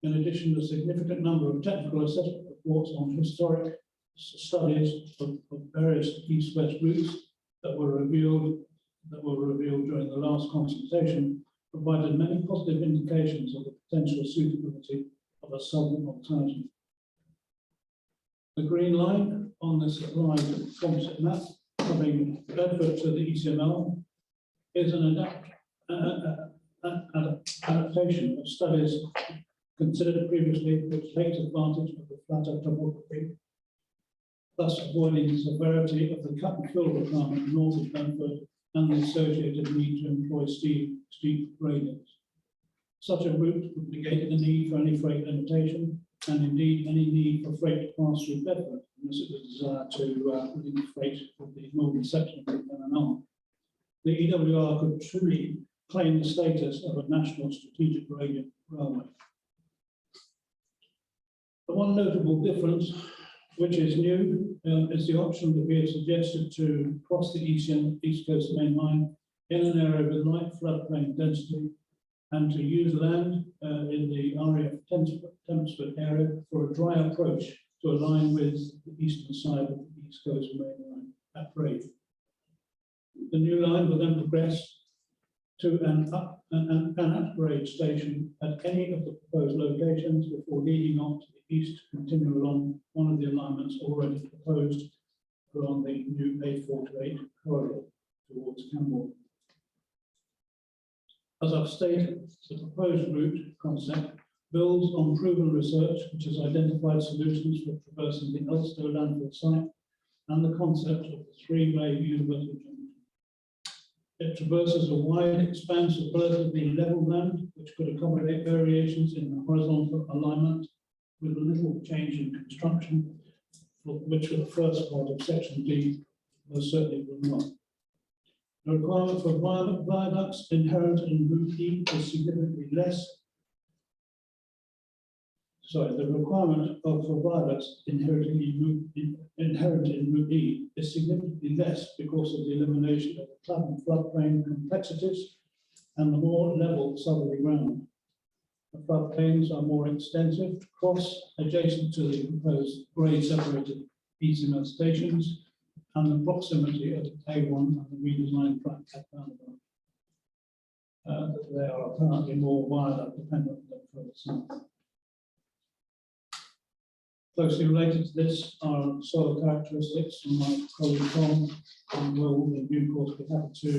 In addition, a significant number of technical assessment reports on historic studies of various east-west routes that were revealed during the last consultation provided many positive indications of the potential suitability of a southern alternative. The green line on this slide composite map covering Bedford to the ECML is an adaptation of studies considered previously which takes advantage of the flatter topography, thus avoiding the severity of the cut and fill requirement north of Bedford and the associated need to employ steep gradients. Such a route would negate the need for any freight limitation and indeed any need for freight to pass through Bedford, unless it was desired to link freight with the northern section of the MNR. The EWR could truly claim the status of a national strategic gradient railway. The one notable difference, which is new, is the option that we have suggested to cross the East Coast Main Line in an area with light floodplain density and to use land in the RAF Tempsford area for a dry approach to align with the eastern side of the East Coast Main Line at Brave. The new line will then progress to an upgrade station at any of the proposed locations before leading on to the east to continue along one of the alignments already proposed along the new A428 corridor towards Campbell. As I've stated, the proposed route concept builds on proven research which has identified solutions for traversing the Ulster landfill site and the concept of the three-way universal junction. It traverses a wide expanse of relatively level land, which could accommodate variations in the horizontal alignment with little change in construction, which for the first part of section D most certainly will not. The requirement for viaducts inherent in Route E is significantly less. The requirement for viaducts inherent in Route E is significantly less because of the elimination of the floodplain complexities and the more level southerly ground. The floodplains are more extensive, cross adjacent to the proposed grade separated ECML stations and the proximity of the A1 and the redesigned track at roundabout. They are apparently more viaduct dependent than further south. Closely related to this are soil characteristics, and my colleague Tom will in due course be happy to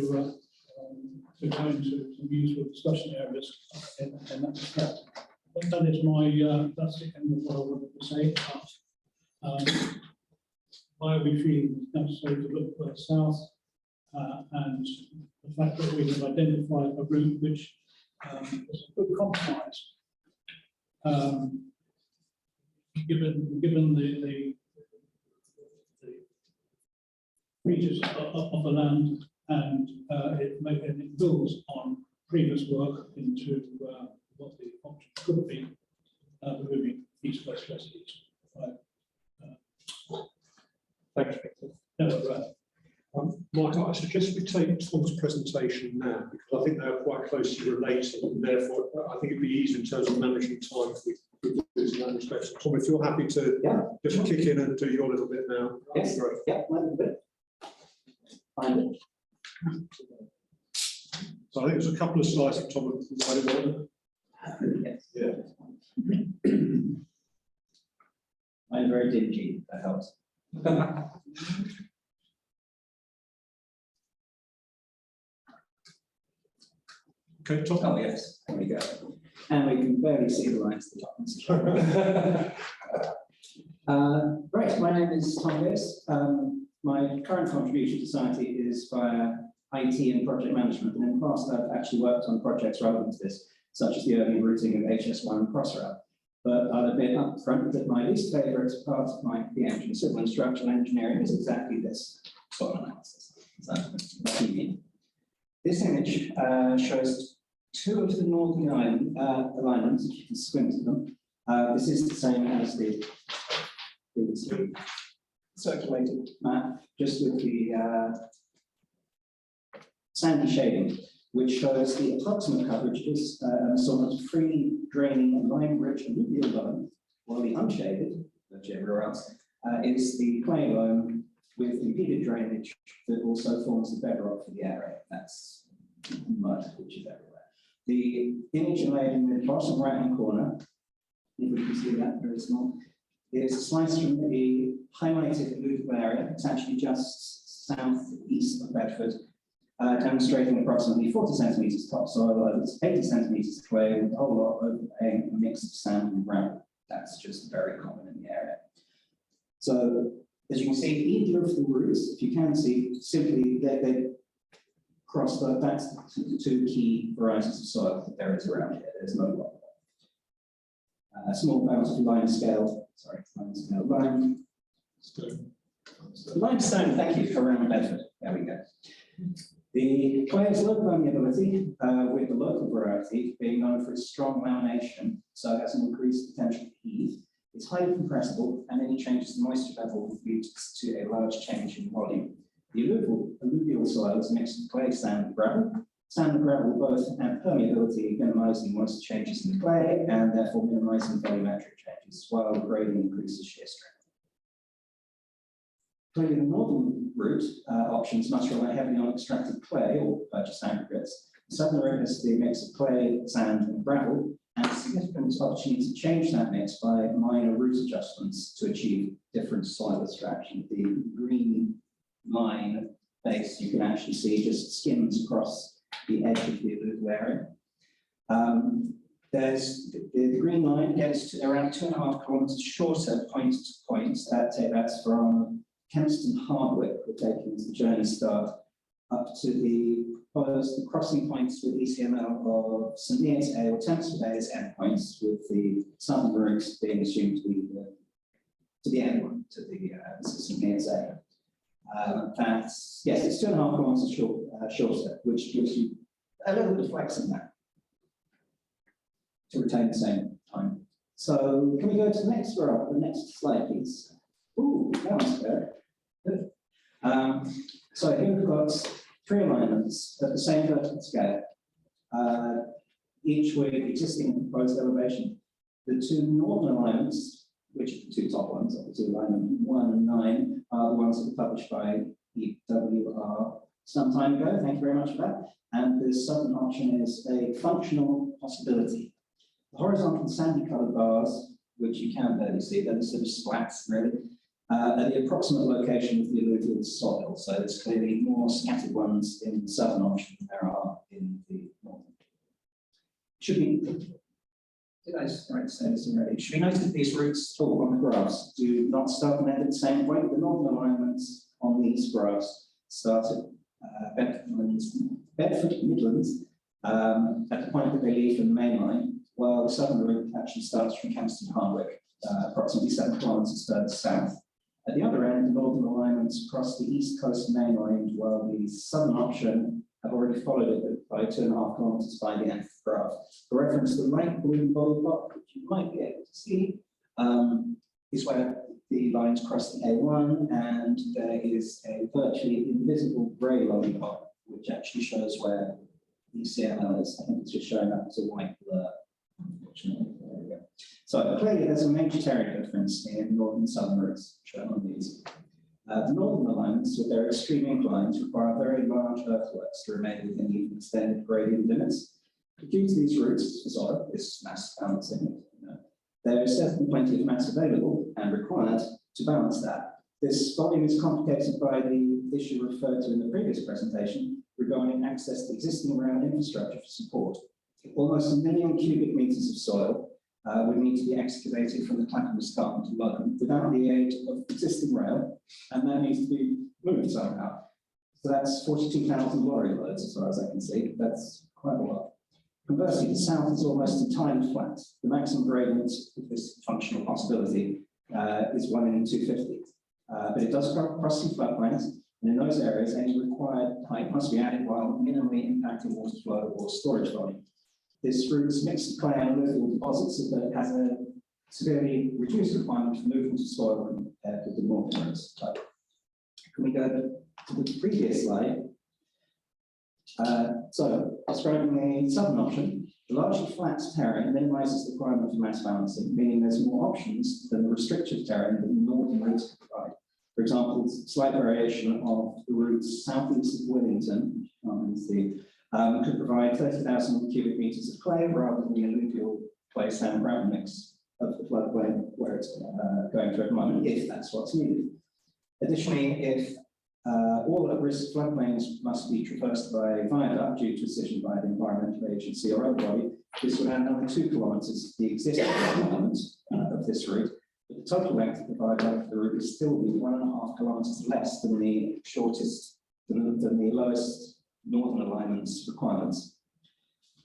go into some useful discussion areas in that respect. But that is my that's the end of what I wanted to say. Why we feel it's necessary to look further south, and the fact that we have identified a route which is a good compromise. Given the features of the land, and it builds on previous work into what the option could be, moving east, west, west, east. Thanks, Victor. No, right. Mike, I suggest we take Tom's presentation now, because I think they are quite closely related, and therefore I think it'd be easy in terms of managing time if we do this in that respect. So, Tom, if you're happy to just kick in and do your little bit now. Yes. Great. Yeah, a little bit. Fine. So I think there's a couple of slides that Tom provided on. Yes. Yeah. I'm very dingy, that helps. Okay, Tom. Oh, yes, there we go. And we can barely see the lines at the top. Right, my name is Tom Pierce. My current contribution to society is via IT and project management. And in the past, I've actually worked on projects relevant to this, such as the early routing of HS1 Crossrail. But I'll admit up front that my least favourite part of my PhD in civil and structural engineering is exactly this sort of analysis. So, what do you mean? This image shows two of the northern alignments, if you can squint at them. This is the same as the previously circulated map, just with the sandy shading, which shows the approximate coverage is sort of free draining lime-rich alluvial loam, while the unshaded, which everywhere else, is the clay loam with impeded drainage that also forms the bedrock for the area. That's mud, which is everywhere. The image laid in the bottom right-hand corner, if we can see that very small, is a slice from the highlighted alluvial area. It's actually just southeast of Bedford, demonstrating approximately 40 centimetres topsoil, over 80 centimetres clay, with a whole lot of a mix of sand and gravel. That's just very common in the area. So, as you can see, either of the routes, if you can see, simply they cross the, that's the two key varieties of soil that there is around here. There's no one. A small amount of limestone, thank you, around Bedford. There we go. The clay is low permeability, with the local variety being known for its strong lamination, so it has an increased potential for heat. It's highly compressible, and any changes in moisture level leads to a large change in volume. The alluvial soil is mixed with clay, sand, and gravel. Sand and gravel both have permeability, minimizing moisture changes in the clay, and therefore minimizing volumetric changes, while the grading increases shear strength. Clearly, the northern route options must rely heavily on extracted clay or purchased aggregates. The southern route has the mix of clay, sand, and gravel, and a significant opportunity to change that mix by minor route adjustments to achieve different soil extraction. The green line base you can actually see just skims across the edge of the alluvial area. There's the green line gets to around 2.5 kilometres shorter point to point. That's from Kempston Hardwick, we're taking as the journey start up to the crossing points with ECML of St Neots A or Tempsford A as endpoints, with the southern routes being assumed to be to the end one, to the St Neots A. That's, yes, it's 2.5 kilometres shorter, which gives you a little bit of flex in that to retain the same time. So can we go to the next graph, the next slide, please? Ooh, that one's good. Good. So here we've got 3 alignments at the same vertical scale, each with existing proposed elevation. The 2 northern alignments, which are the 2 top ones, obviously alignment 1 and 9, are the ones that were published by EWR some time ago. Thank you very much for that. And the southern option is a functional possibility. The horizontal sandy coloured bars, which you can barely see, they're the sort of splats really, are the approximate location of the alluvial soil. So there's clearly more scattered ones in the southern option than there are in the northern. Should be, did I say this already? It should be noted that these routes on the graphs do not start and end at the same point. The northern alignments on these graphs start at Bedford Midlands at the point that they leave from the main line, while the southern route actually starts from Kempston Hardwick, approximately 7 kilometres further south. At the other end, the northern alignments cross the east coast main line, while the southern option have already followed it by 2.5 kilometres by the nth graph. For reference, the light blue body block, which you might be able to see, is where the lines cross the A1, and there is a virtually invisible grey lollipop, which actually shows where the CML is. I think it's just showing up as a white blur. Unfortunately, there we go. So clearly, there's a major terrain difference in northern and southern routes shown on these. The northern alignments, with their extreme inclines, require very large earthworks to remain within the extended gradient limits. Due to these routes, this mass balancing, there is certainly plenty of mass available and required to balance that. This volume is complicated by the issue referred to in the previous presentation regarding access to existing rail infrastructure for support. Almost 1 million cubic metres of soil would need to be excavated from the Clapham Escarpment to London without the aid of existing rail, and that needs to be moved somehow. So that's 42,000 lorry loads, as far as I can see. That's quite a lot. Conversely, the south is almost entirely flat. The maximum gradient of this functional possibility is 1 in 250. But it does cross some floodplains, and in those areas, any required height must be added while minimally impacting water flow or storage volume. This route's mixed clay and alluvial deposits has a severely reduced requirement for movement of soil compared with the northern routes. Can we go to the previous slide? So, describing the southern option, the largely flat terrain minimises the requirement for mass balancing, meaning there's more options than the restricted terrain that the northern routes can provide. For example, slight variation of the routes southeast of Willington, could provide 30,000 cubic metres of clay rather than the alluvial clay sand gravel mix of the floodplain where it's going through at the moment, if that's what's needed. Additionally, if all at-risk floodplains must be traversed by viaduct due to decision by the environmental agency or other body, this would add another 2 kilometres to the existing element of this route. But the total length of the viaduct of the route would still be 1.5 kilometres less than the shortest, than the lowest northern alignment's requirements.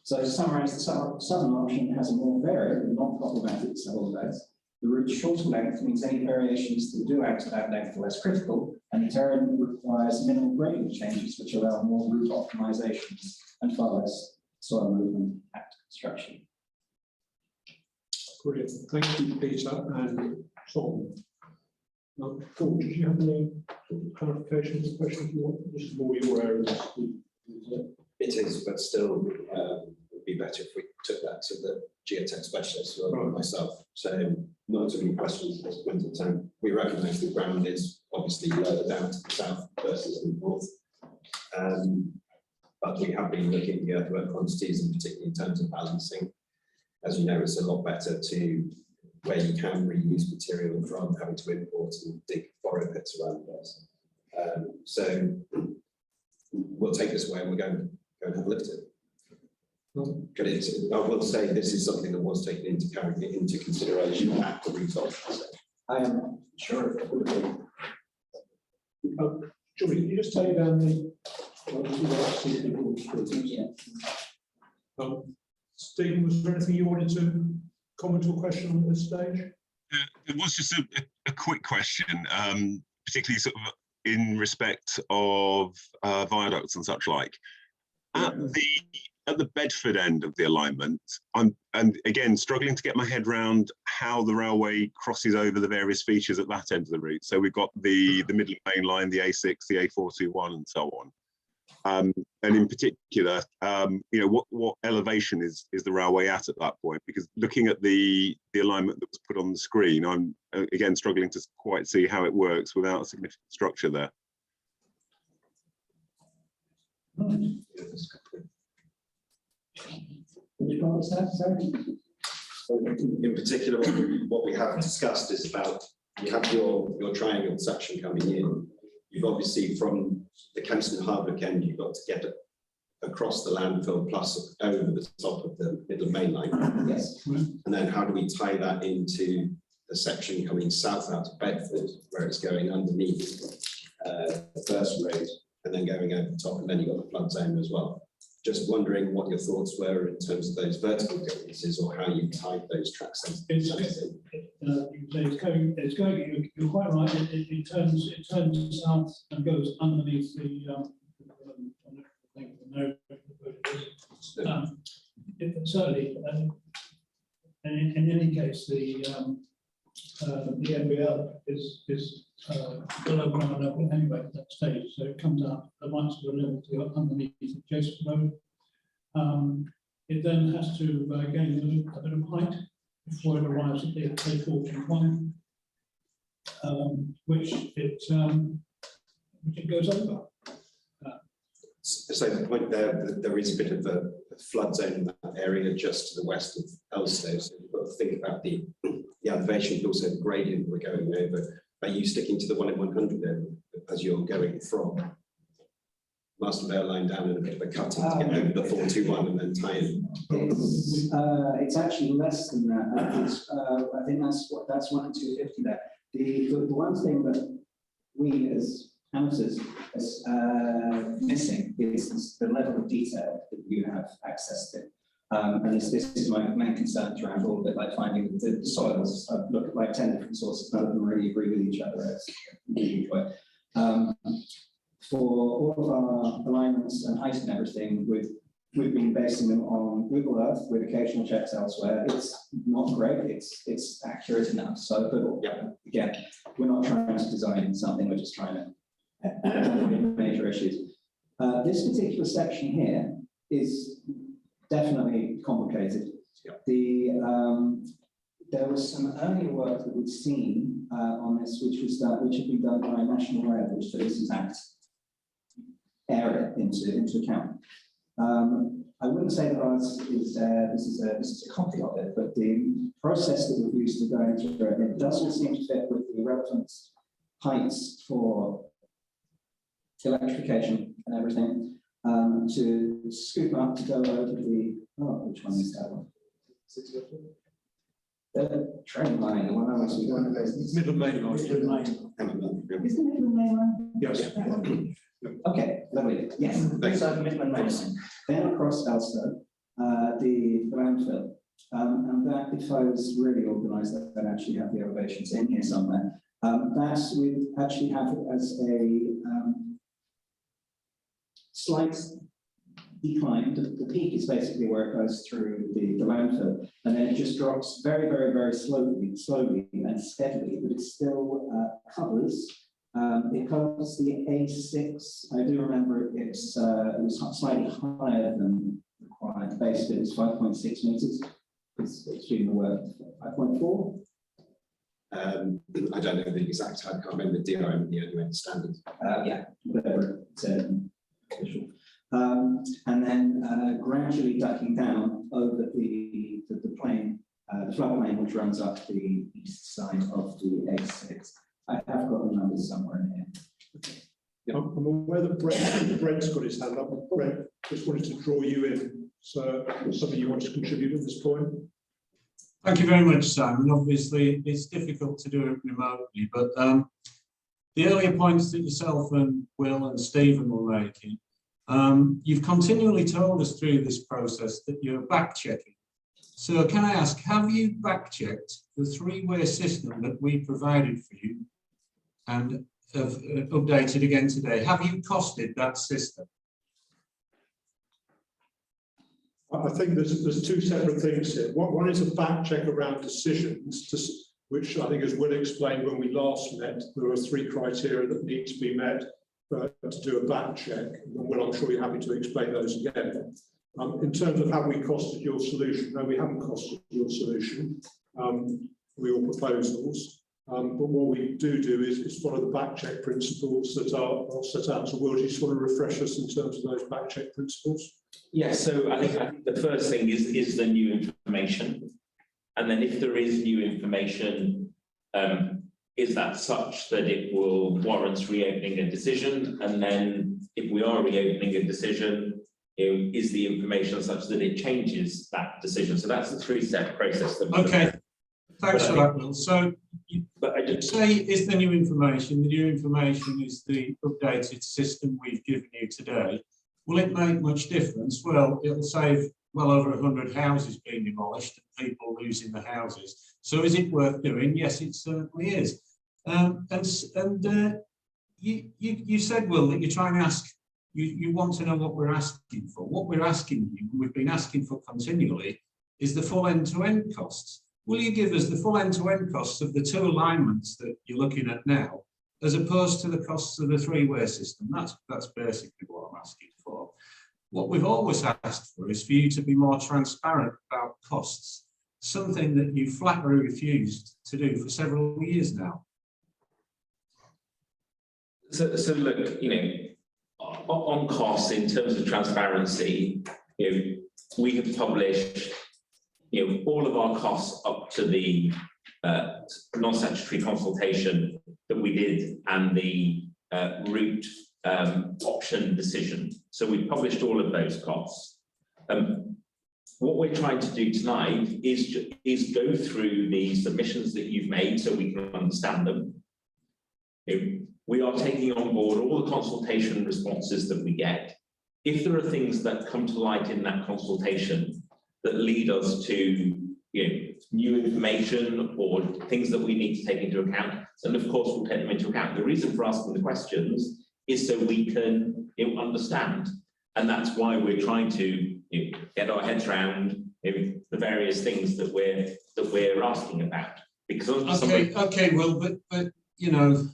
So to summarise, the southern option has a more varied and not problematic several days. The route's shorter length means any variations that do add to that length are less critical, and the terrain requires minimal gradient changes, which allow more route optimizations and far less soil movement at construction. Brilliant. Thank you, Peter and Tom. Paul, did you have any clarifications, questions you want? This is more your area. It is, but still, it would be better if we took that to the geotech specialist rather than myself. So not too many questions at this point in time. We recognise the ground is obviously lower down to the south versus the north. But we have been looking at the earthwork quantities, and particularly in terms of balancing. As you know, it's a lot better to where you can reuse material from having to import and dig borrow pits around us. So we'll take this away and we're going to go and have a look at it. But I will say this is something that was taken into consideration at the result. I am sure it would be. Julie, can you just take down the Stephen, was there anything you wanted to comment or question on this stage? It was just a quick question, particularly sort of in respect of viaducts and such like. At the Bedford end of the alignment, I'm again struggling to get my head around how the railway crosses over the various features at that end of the route. So we've got the Midland Main Line, the A6, the A421, and so on. And in particular, you know, what elevation is the railway at that point? Because looking at the alignment that was put on the screen, I'm again struggling to quite see how it works without a significant structure there. Which one was that, sorry? In particular, what we have discussed is about you have your triangle section coming in. You've obviously from the Kempston Hardwick end, you've got to get across the landfill plus over the top of the Midland Main Line. Yes. And then how do we tie that into the section coming south out of Bedford, where it's going underneath the first road and then going over the top, and then you've got the flood zone as well. Just wondering what your thoughts were in terms of those vertical differences or how you tied those tracks in. It's going, you're quite right, it turns south and goes underneath the certainly, in any case, the the NBL is below ground level anyway at that stage, so it comes out the lights of the level to underneath adjacent road. It then has to gain a bit of height before it arrives at the A421, which it goes over. So the point there is a bit of a flood zone in that area just to the west of Elstow. So you've got to think about the elevation, but also the gradient we're going over. Are you sticking to the 1 in 100 area as you're going from Mastervale line down in a bit of a cutting to get over the 421 and then tie in? It's actually less than that. I think that's 1 and 250 there. The one thing that we as amateurs is missing is the level of detail that you have access to. And this is my main concern around all of it, like finding the soils. I've looked at like 10 different sources, none of them really agree with each other. It's a huge way. For all of our alignments and height and everything, we've been basing them on Google Earth with occasional checks elsewhere. It's not great, it's accurate enough. So, but yeah, again, we're not trying to design something, we're just trying to major issues. This particular section here is definitely complicated. There was some earlier work that we'd seen on this, which had been done by National Rail, which took this exact area into account. I wouldn't say that ours is this is a copy of it, but the process that we've used to go through it doesn't seem to fit with the relevant heights for electrification and everything. To scoop up to go over which one is that one? The train line, the one I was going to Middle Main line. Is the Midland Main line? Yes. Okay, lovely. Yes, so Midland Main line. Then across Elstow, the landfill. And that, if I was really organised, I'd actually have the elevations in here somewhere. That we actually have it as a slight decline. The peak is basically where it goes through the landfill, and then it just drops very, very, very slowly and steadily, but it still covers. It covers the A6. I do remember it was slightly higher than required. The base bit is 5.6 metres. It's doing the work 5.4. I don't know the exact, I can't remember the DRM, the UN standard. Yeah, whatever it's official. And then gradually ducking down over the plain, the floodplain which runs up the east side of the A6. I have got the numbers somewhere in here. Yeah. I'm aware that Brent's got his hand up. Brent, just wanted to draw you in. So something you want to contribute at this point? Thank you very much, Simon. Obviously, it's difficult to do it remotely, but the earlier points that yourself and Will and Stephen were making, you've continually told us through this process that you're back-checking. So can I ask, have you back-checked the three-way system that we provided for you and have updated again today? Have you costed that system? I think there's two separate things here. One is a back check around decisions, which I think, as Will explained when we last met, there are 3 criteria that need to be met to do a back check. And Will, I'm sure you're happy to explain those again. In terms of have we costed your solution? No, we haven't costed your solution, or your proposals. But what we do is follow the back check principles that are set out. So Will, do you just want to refresh us in terms of those back check principles? Yes, so I think the first thing is the new information. And then if there is new information, is that such that it will warrant reopening a decision? And then if we are reopening a decision, is the information such that it changes that decision? So that's the 3-step process. Okay, thanks for that, Will. So you say is the new information. The new information is the updated system we've given you today. Will it make much difference? Well, it'll save well over 100 houses being demolished and people losing the houses. So is it worth doing? Yes, it certainly is. You said, Will, that you're trying to ask, you want to know what we're asking for. What we're asking you, we've been asking for continually, is the full end-to-end costs. will you give us the full end-to-end costs of the 2 alignments that you're looking at now, as opposed to the costs of the 3-way system? That's basically what I'm asking for. What we've always asked for is for you to be more transparent about costs, something that you flatly refused to do for several years now. So look, you know, on costs in terms of transparency, you know, we have published, you know, all of our costs up to the non-statutory consultation that we did and the route option decision. So we published all of those costs. What we're trying to do tonight is go through the submissions that you've made so we can understand them. You know, we are taking on board all the consultation responses that we get. If there are things that come to light in that consultation that lead us to, you know, new information or things that we need to take into account, then of course we'll take them into account. The reason for asking the questions is so we can, you know, understand, and that's why we're trying to, you know, get our heads around, you know, the various things that we're asking about. Because okay, well, but you know,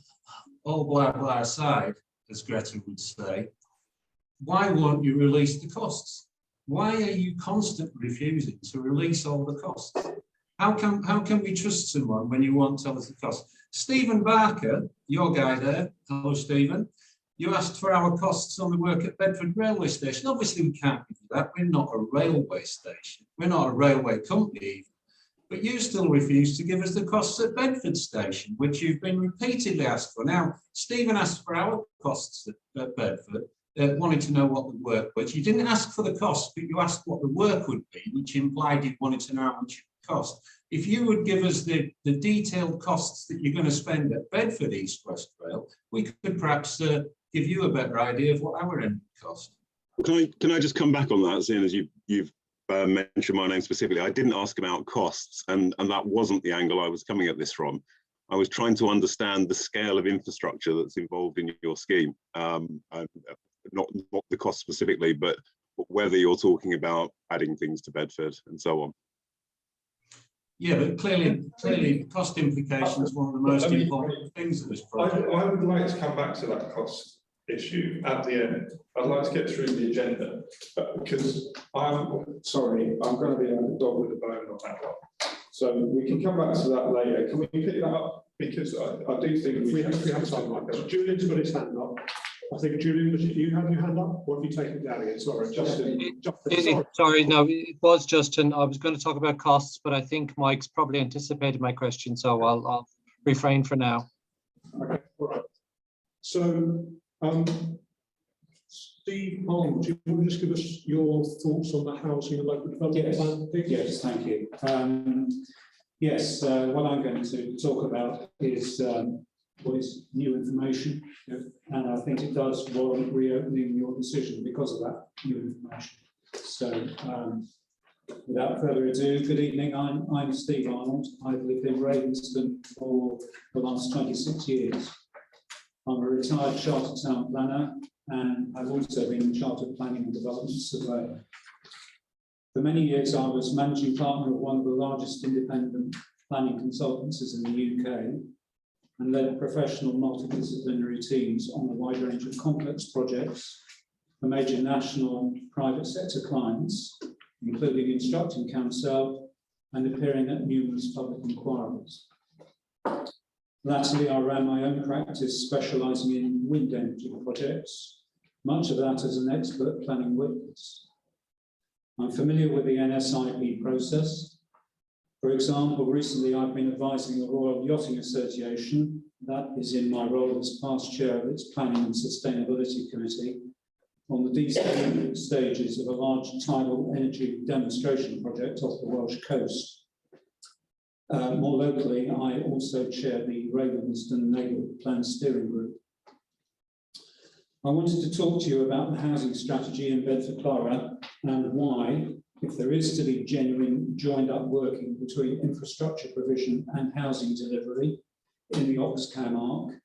all blah blah aside, as Greta would say, why won't you release the costs? Why are you constantly refusing to release all the costs? How can we trust someone when you won't tell us the costs? Stephen Barker, your guy there, hello Stephen, you asked for our costs on the work at Bedford railway station. Obviously we can't do that, we're not a railway station, we're not a railway company even. But you still refuse to give us the costs at Bedford station, which you've been repeatedly asked for. Now, Stephen asked for our costs at Bedford, wanted to know what the work was. You didn't ask for the cost, but you asked what the work would be, which implied you wanted to know how much it would cost. If you would give us the detailed costs that you're going to spend at Bedford East West Rail, we could perhaps give you a better idea of what our end would cost. Can I just come back on that, seeing as you've mentioned my name specifically? I didn't ask about costs, and that wasn't the angle I was coming at this from. I was trying to understand the scale of infrastructure that's involved in your scheme, not the cost specifically, but whether you're talking about adding things to Bedford and so on. Yeah, but clearly cost implications one of the most important things of this project. I would like to come back to that cost issue at the end. I'd like to get through the agenda, because I'm sorry, I'm going to be a dog with a bone on that one. So we can come back to that later. Can we pick that up? Because I do think we have time like that. Julian's got his hand up. I think, Julian, you have your hand up, or have you taken it down again? Sorry, Justin. Sorry, no, it was Justin. I was going to talk about costs, but I think Mike's probably anticipated my question, so I'll refrain for now. Okay, all right. So, Steve Palmer, do you want to just give us your thoughts on the housing and local development plan? Yes, thank you. Yes, what I'm going to talk about is what is new information, and I think it does warrant reopening your decision because of that new information. So, without further ado, good evening. I'm Steve Arnold. I've lived in Ravenston for the last 26 years. I'm a retired chartered town planner, and I've also been a chartered planning and development surveyor. For many years, I was managing partner of one of the largest independent planning consultancies in the UK, and led professional multidisciplinary teams on a wide range of complex projects for major national and private sector clients, including instructing council and appearing at numerous public inquiries. Latterly, I ran my own practice specialising in wind energy projects, much of that as an expert planning witness. I'm familiar with the NSIP process. For example, recently I've been advising the Royal Yachting Association, that is in my role as past chair of its Planning and Sustainability Committee, on the detailed stages of a large tidal energy demonstration project off the Welsh coast. More locally, I also chair the Ravenston Neighbourhood Plan Steering Group. I wanted to talk to you about the housing strategy in Bedfordshire and why, if there is to be genuine joined-up working between infrastructure provision and housing delivery in the Oxcam arc,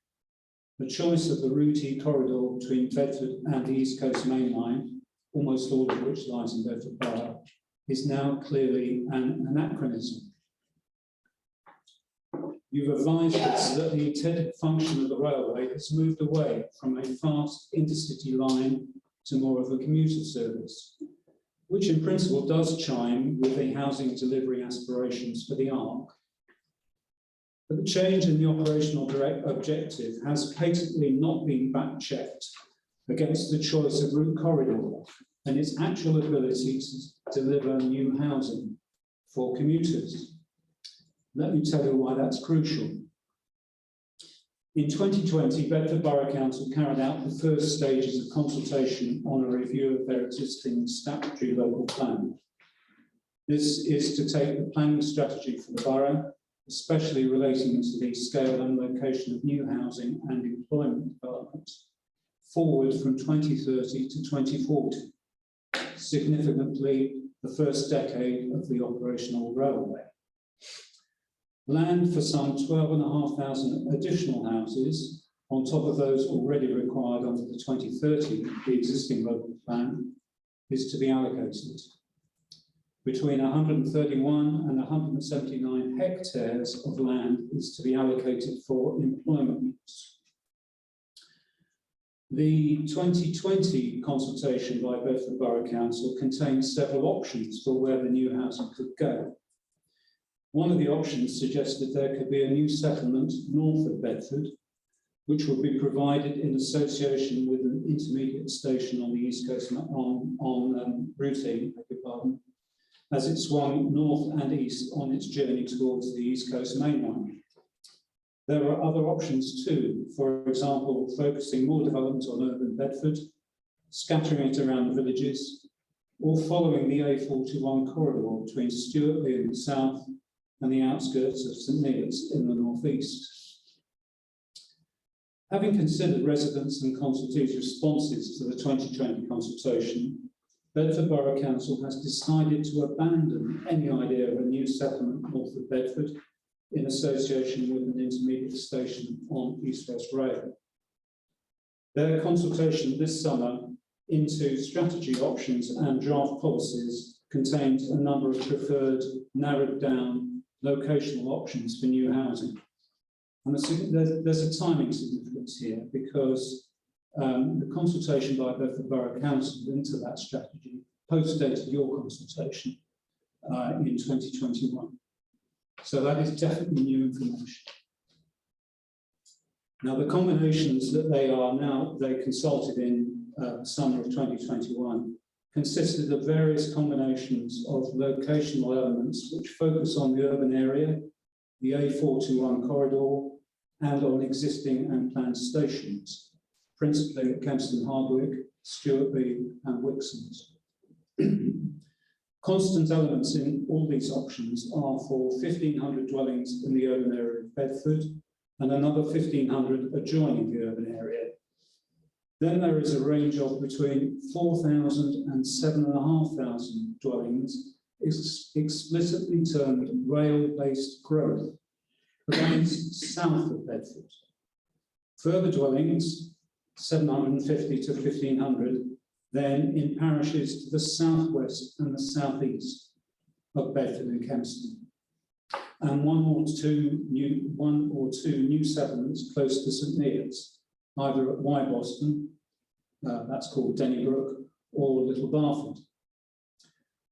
the choice of the Route E corridor between Bedford and the East Coast Main Line, almost all of which lies in Bedfordshire, is now clearly an anachronism. You've advised us that the intended function of the railway has moved away from a fast intercity line to more of a commuter service, which in principle does chime with the housing delivery aspirations for the ARC. But the change in the operational objective has patently not been back-checked against the choice of route corridor and its actual ability to deliver new housing for commuters. Let me tell you why that's crucial. In 2020, Bedford Borough Council carried out the first stages of consultation on a review of their existing statutory local plan. This is to take the planning strategy for the borough, especially relating to the scale and location of new housing and employment development, forward from 2030 to 2040, significantly the first decade of the operational railway. Land for some 12,500 additional houses, on top of those already required under the 2030, the existing local plan, is to be allocated. Between 131 and 179 hectares of land is to be allocated for employment use. The 2020 consultation by Bedford Borough Council contains several options for where the new housing could go. One of the options suggested there could be a new settlement north of Bedford, which would be provided in association with an intermediate station on the East Coast on Route 8, beg your pardon, as it swung north and east on its journey towards the East Coast main line. There are other options too, for example, focusing more development on urban Bedford, scattering it around the villages, or following the A41 corridor between Stuartley in the south and the outskirts of St Neots in the northeast. Having considered residents and consultees' responses to the 2020 consultation, Bedford Borough Council has decided to abandon any idea of a new settlement north of Bedford in association with an intermediate station on East West Rail. Their consultation this summer into strategy options and draft policies contains a number of preferred, narrowed down locational options for new housing. And there's a timing significance here because the consultation by Bedford Borough Council into that strategy post-dated your consultation in 2021. So that is definitely new information. Now, the combinations that they consulted in the summer of 2021 consisted of various combinations of locational elements which focus on the urban area, the A421 corridor, and on existing and planned stations, principally at Kempston Hardwick, Stuartley, and Wixons. Constant elements in all these options are for 1,500 dwellings in the urban area of Bedford and another 1,500 adjoining the urban area. Then there is a range of between 4,000 and 7,500 dwellings explicitly termed rail-based growth, but that is south of Bedford. Further dwellings, 750 to 1,500, then in parishes to the southwest and the southeast of Bedford and Kempston, and one or two new settlements close to St Neots, either at Boston, that's called Dennybrook, or Little Barford.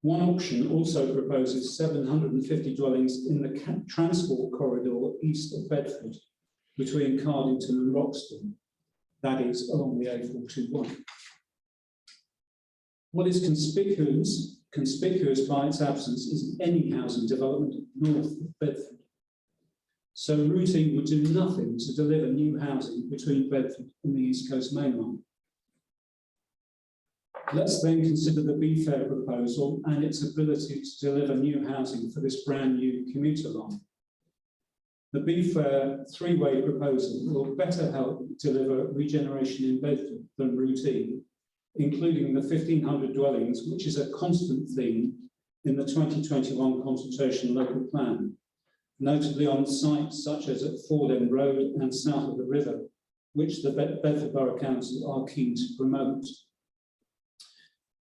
One option also proposes 750 dwellings in the transport corridor east of Bedford, between Cardington and Roxton, that is along the A421. What is conspicuous by its absence is any housing development north of Bedford. So routing would do nothing to deliver new housing between Bedford and the East Coast main line. Let's then consider the BFARE proposal and its ability to deliver new housing for this brand new commuter line. The BFARE three-way proposal will better help deliver regeneration in Bedford than routine, including the 1,500 dwellings, which is a constant theme in the 2021 consultation local plan, notably on sites such as at Ford End Road and south of the river, which the Bedford Borough Council are keen to promote.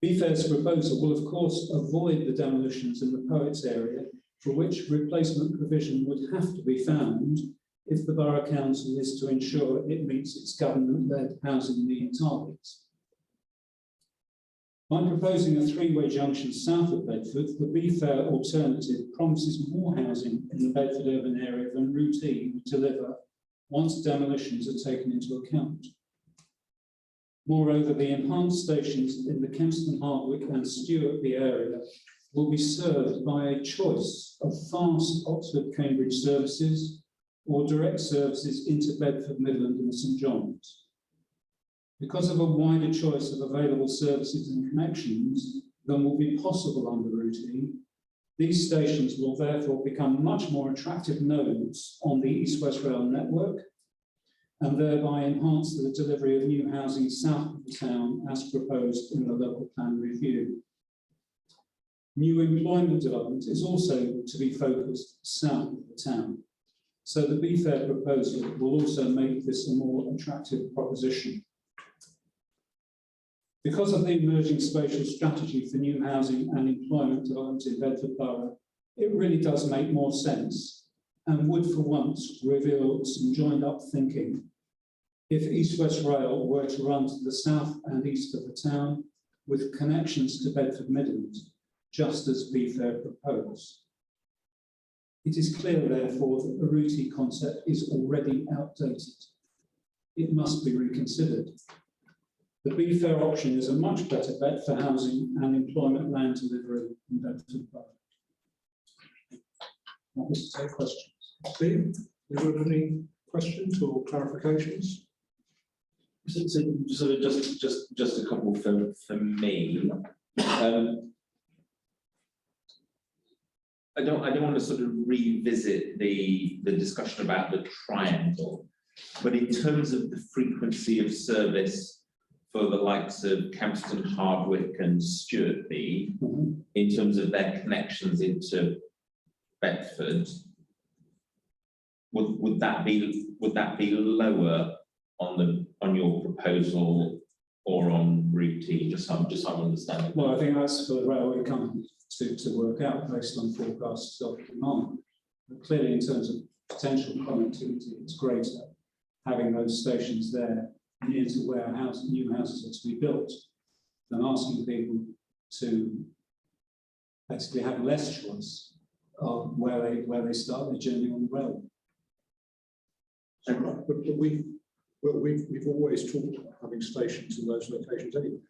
BFARE's proposal will, of course, avoid the demolitions in the Poets area for which replacement provision would have to be found if the Borough Council is to ensure it meets its government-led housing need targets. By proposing a three-way junction south of Bedford, the Be Fair alternative promises more housing in the Bedford urban area than Route E would deliver once demolitions are taken into account. Moreover, the enhanced stations in the Kempston, Hardwick and Stewartby area will be served by a choice of fast Oxford-Cambridge services or direct services into Bedford, Midland and St John's. Because of a wider choice of available services and connections than will be possible under Route E, these stations will therefore become much more attractive nodes on the East West Rail network and thereby enhance the delivery of new housing south of the town as proposed in the local plan review. New employment development is also to be focused south of the town. So the Be Fair proposal will also make this a more attractive proposition. Because of the emerging spatial strategy for new housing and employment development in Bedford Borough, it really does make more sense and would for once reveal some joined up thinking if East West Rail were to run to the south and east of the town with connections to Bedford Midland, just as Be Fair proposed. It is clear, therefore, that the Route E concept is already outdated. It must be reconsidered. The Be Fair option is a much better bet for housing and employment land delivery in Bedford Borough. That was to take questions. Steve, have you got any questions or clarifications? So sort of just a couple for me. I don't want to sort of revisit the discussion about the triangle, but in terms of the frequency of service for the likes of Kempston, Hardwick and Stewartby, in terms of their connections into Bedford, would that be lower on your proposal or on Route E? Just so I'm understanding. Well, I think that's for the railway company to work out based on forecasts of demand. But clearly, in terms of potential connectivity, it's greater having those stations there near to where new houses are to be built than asking people to basically have less choice of where they start their journey on the rail. But we've always talked about having stations in those locations anyway.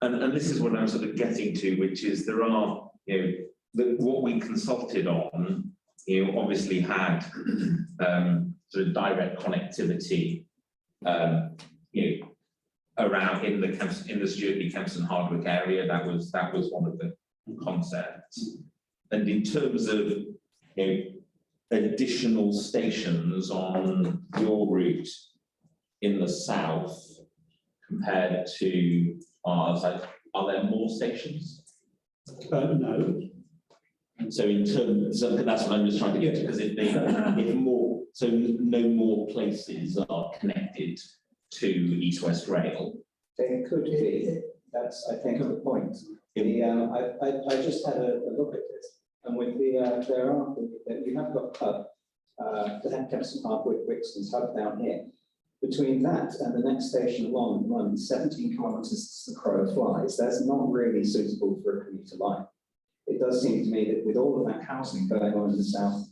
And this is what I'm sort of getting to, which is there are, what we consulted on, obviously had sort of direct connectivity, around in the Stewartby, Kempston, Hardwick area. That was one of the concepts. And in terms of additional stations on your route in the south compared to ours, are there more stations? No. So in terms, so that's what I'm just trying to get to, because if more, so no more places are connected to East West Rail. They could be. That's, I think, the point. I just had a look at this, and with you have got Hub, the Kempston, Hardwick, Wixton's Hub down here. Between that and the next station along runs 17 kilometres as the crow flies. That's not really suitable for a commuter line. It does seem to me that with all of that housing going on in the south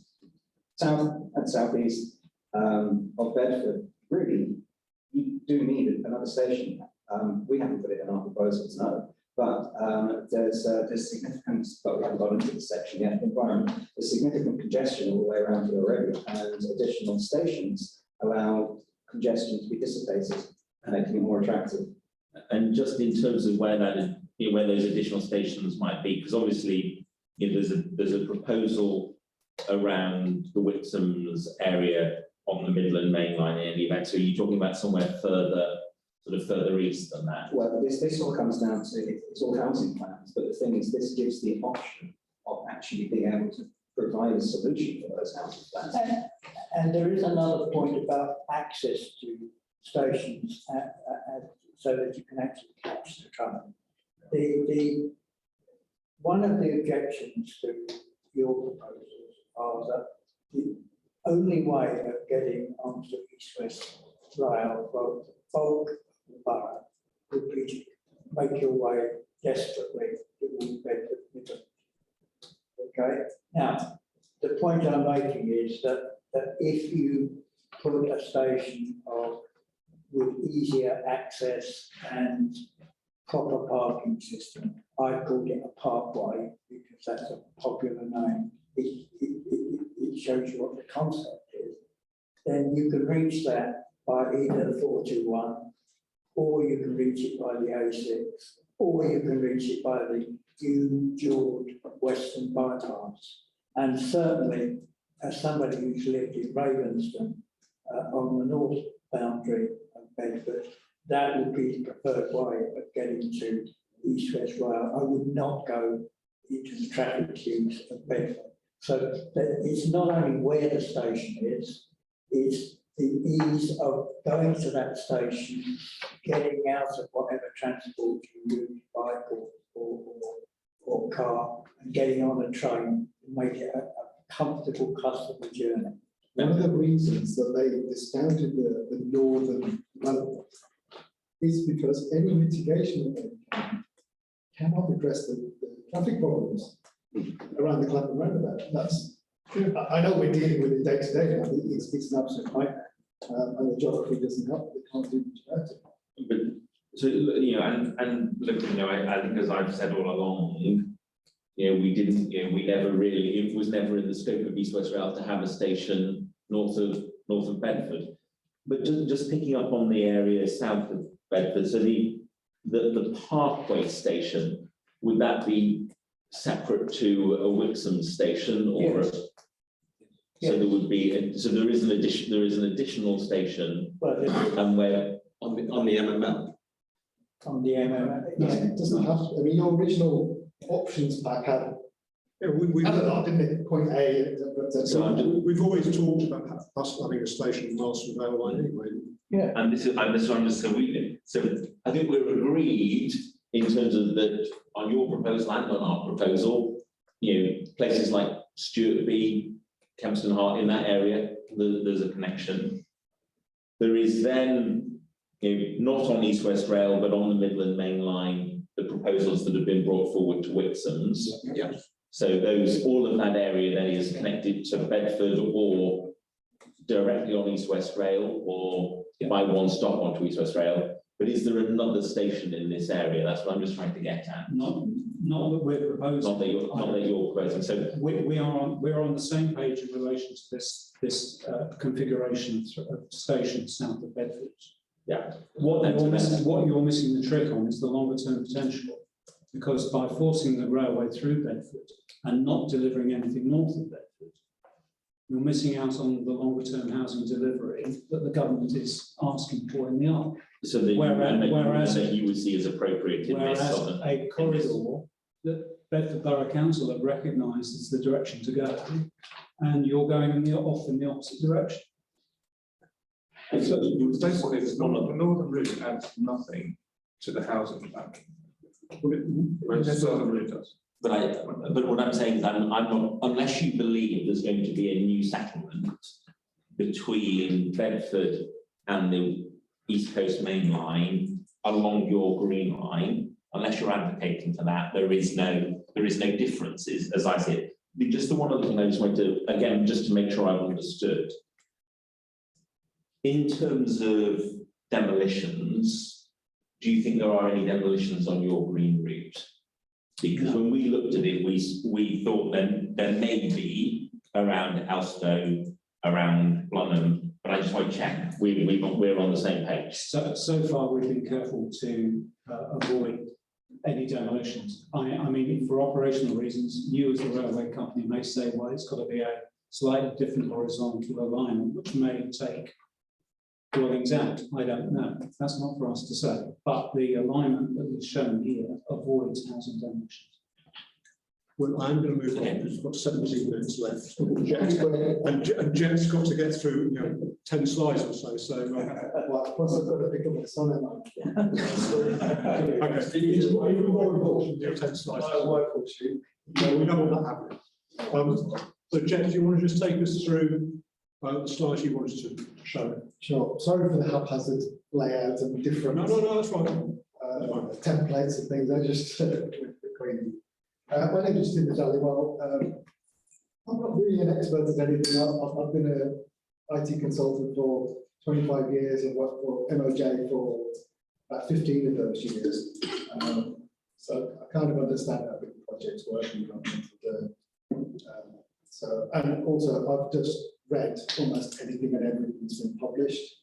and southeast of Bedford, really, you do need another station. We haven't put it in our proposals, no, but there's significant, but we haven't got into the section yet, environment, there's significant congestion all the way around here already, and additional stations allow congestion to be dissipated, making it more attractive. And just in terms of where that is, where those additional stations might be, because obviously there's a proposal around the Wixham's area on the Midland Main Line in any event. So you're talking about somewhere further east than that? Well, this all comes down to it's all housing plans, but the thing is, this gives the option of actually being able to provide a solution for those housing plans. And there is another point about access to stations so that you can actually catch the train. One of the objections to your proposals are that the only way of getting onto East-West Rail from Folk Borough would be to make your way desperately towards Bedford Midland. Okay, now the point I'm making is that if you put a station with easier access and proper parking system, I called it a parkway because that's a popular name. It shows you what the concept is. Then you can reach that by either the 421, or you can reach it by the A6, or you can reach it by the Hugh George Western Bypass. And certainly, as somebody who's lived in Ravenston on the north boundary of Bedford, that would be the preferred way of getting to East-West Rail. I would not go into the traffic queues of Bedford. So it's not only where the station is, it's the ease of going to that station, getting out of whatever transport you use, bike or car, and getting on a train and make it a comfortable, comfortable journey. One of the reasons that they discounted the northern development is because any mitigation that they cannot address the traffic problems around the Clapham roundabout. I know we're dealing with it day to day, but it's an absolute nightmare. And the geography doesn't help, they can't do much about it. But so, and look, I think as I've said all along, we never really, it was never in the scope of East-West Rail to have a station north of Bedford. But just picking up on the area south of Bedford, so the Parkway station, would that be separate to a Wixham station, or? Yes. So there would be, so there is an additional station, and where on the MML. On the MML, yeah. It doesn't have to, I mean, your original options pack had we a lot, didn't it? Point A. We've always talked about us having a station in Marston Rail Line anyway. Yeah. And this is what I'm just saying. So I think we're agreed in terms of that on your proposal and on our proposal. Places like Stuartby, Kempston Hart, in that area, there's a connection. There is then, not on East-West Rail, but on the Midland Main Line, the proposals that have been brought forward to Wixham's. Yeah. So all of that area then is connected to Bedford or directly on East-West Rail, or by one stop onto East-West Rail. But is there another station in this area? That's what I'm just trying to get at. Not that we're proposing. Not that you're proposing. So we're on the same page in relation to this configuration of stations south of Bedford. Yeah. What you're missing the trick on is the longer term potential, because by forcing the railway through Bedford and not delivering anything north of Bedford, you're missing out on the longer term housing delivery that the government is asking for in the art. So whereas you would see as appropriate in this southern, a corridor that Bedford Borough Council have recognised as the direction to go, and you're going off in the opposite direction. So you would say the northern route adds nothing to the housing plan. Whereas the southern route does. but what I'm saying is I'm not, unless you believe there's going to be a new settlement between Bedford and the East Coast Main Line along your green line, unless you're advocating for that, there is no differences as I see it. Just the one other thing I just wanted to, again, just to make sure I've understood. In terms of demolitions, do you think there are any demolitions on your green route? Because when we looked at it, we thought then there may be around Elstow, around Blenheim, but I just want to check we're on the same page. So far, we've been careful to avoid any demolitions. I mean, for operational reasons, you as the railway company may say, well, it's got to be a slightly different horizontal alignment, which may take dwellings out. I don't know. That's not for us to say. But the alignment that is shown here avoids housing demolitions. Well, I'm going to move on because we've got 17 minutes left. And Jet's got to get through 10 slides or so. So, plus I've got to pick up my son okay. Even more important, 10 slides. work for you. No, we don't want that happening. So Jeff, do you want to just take us through the slides you wanted to show? Sure. Sorry for the haphazard layout and different. No, that's fine. Templates and things. I just crazy. My name is Stephen Dallywell. I'm not really an expert at anything. I've been an IT consultant for 25 years and worked for MOJ for about 15 of those years. So I kind of understand how big projects work and and also I've just read almost anything and everything that's been published.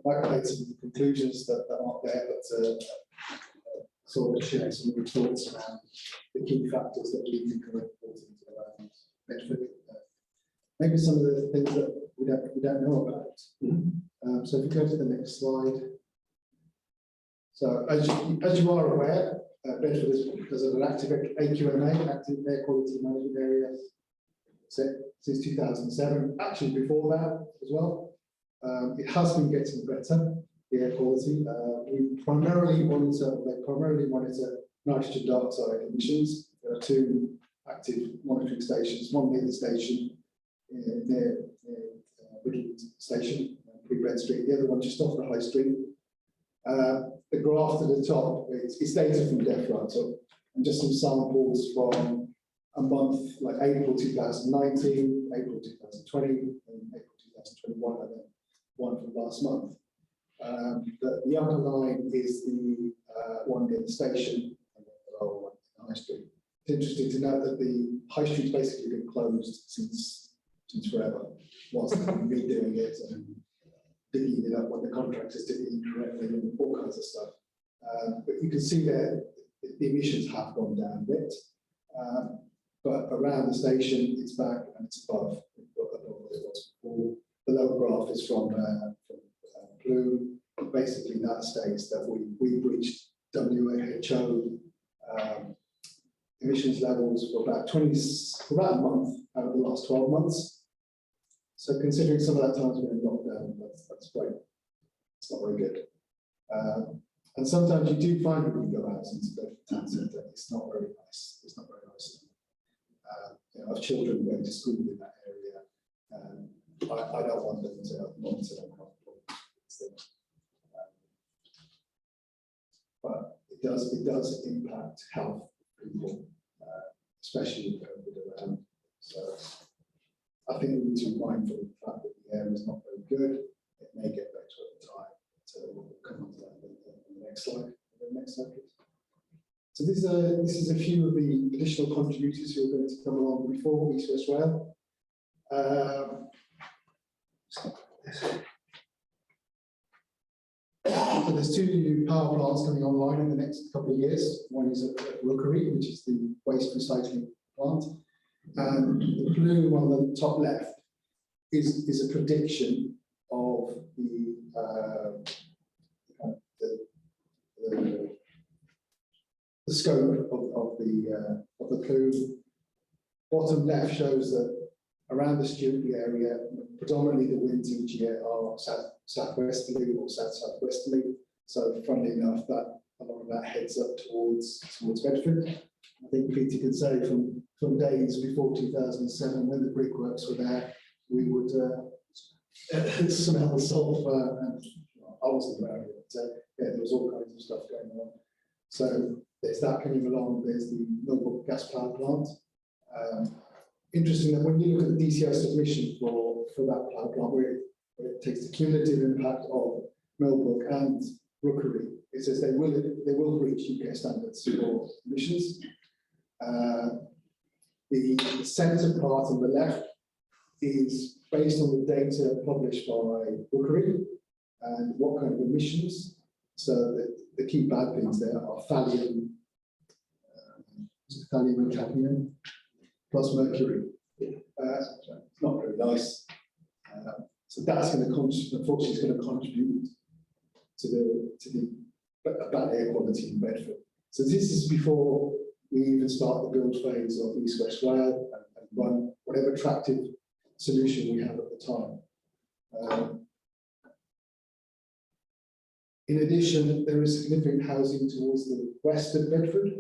Might make some conclusions that aren't there, but sort of share some of the thoughts around the key factors that we think are important around Bedford. Maybe some of the things that we don't know about. So if we go to the next slide. So as you are aware, Bedford has an active AQMA, active air quality management area, since 2007. Actually, before that as well. It has been getting better, the air quality. We primarily monitor nitrogen dioxide emissions. There are two active monitoring stations, one near the station, near Middle Station, Pre-Bed Street, the other one just off the High Street. The graph at the top, it's data from DEFRA, and just some samples from a month like April 2019, April 2020, and April 2021, and then one from last month. The upper line is the one near the station, and then the lower one in the High Street. It's interesting to note that the High Street's basically been closed since forever, whilst they've been redoing it and digging it up when the contractors did it incorrectly and all kinds of stuff. But you can see there the emissions have gone down a bit, but around the station it's back and it's above what it was before. The lower graph is from Plume. Basically, that states that we breached WHO emissions levels for about a month out of the last 12 months. So considering some of that time has been in lockdown, that's great. It's not very good. And sometimes you do find when you go out into the town centre, it's not very nice. It's not very nice. I have children going to school in that area. I don't want them to monitor them properly. But it does impact health people, especially with COVID around. So I think we need to be mindful of the fact that the air is not very good. It may get better at the time. So we'll come on to that in the next slide. Please. So this is a few of the additional contributors who are going to come along before East West Rail. So there's two new power plants coming online in the next couple of years. One is at Rookery, which is the waste recycling plant. And the blue on the top left is a prediction of the scope of the plume. Bottom left shows that around the Stewardly area, predominantly the winds each year are southwesterly or southwesterly. So, funnily enough, that a lot of that heads up towards Bedford. I think Peter could say from days before 2007, when the brickworks were there, we would smell the sulphur, and I wasn't around it, but yeah, there was all kinds of stuff going on. So there's that coming along. There's the Millbrook gas power plant. Interesting that when you look at the DCO submission for that power plant, where it takes the cumulative impact of Millbrook and Rookery, it says they will reach UK standards for emissions. The centre part on the left is based on the data published by Rookery and what kind of emissions. So the key bad things there are thallium and cadmium plus mercury. It's not very nice. So that's going to unfortunately, is going to contribute to the bad air quality in Bedford. So this is before we even start the build phase of East West Rail and run whatever attractive solution we have at the time. In addition, there is significant housing towards the west of Bedford,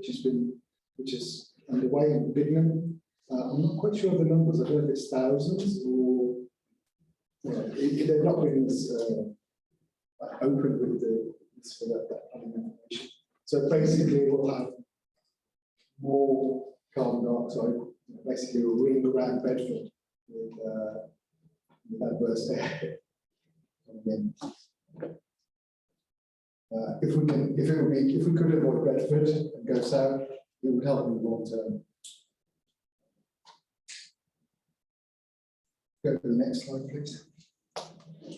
which has underway in Bignam. I'm not quite sure of the numbers. I don't know if it's thousands or they're not been as open with the for that planning information. So basically, we'll have more carbon dioxide. Basically, we'll ring around Bedford with adverse air. If we could avoid Bedford and go south, it would help in the long term. Go to the next slide, please.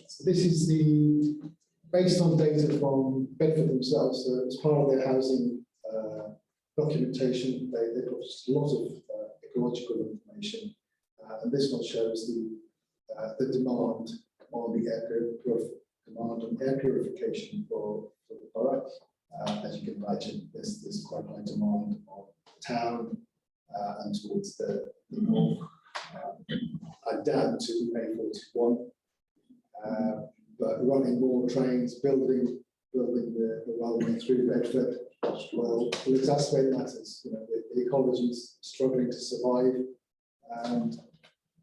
So this is based on data from Bedford themselves. So as part of their housing documentation, they published a lot of ecological information, and this one shows the demand on the air purification for the borough. As you can imagine, there's quite high demand on the town and towards the north. Down to A41, but running more trains, building the railway through Bedford will exacerbate matters. You know, the ecology is struggling to survive, and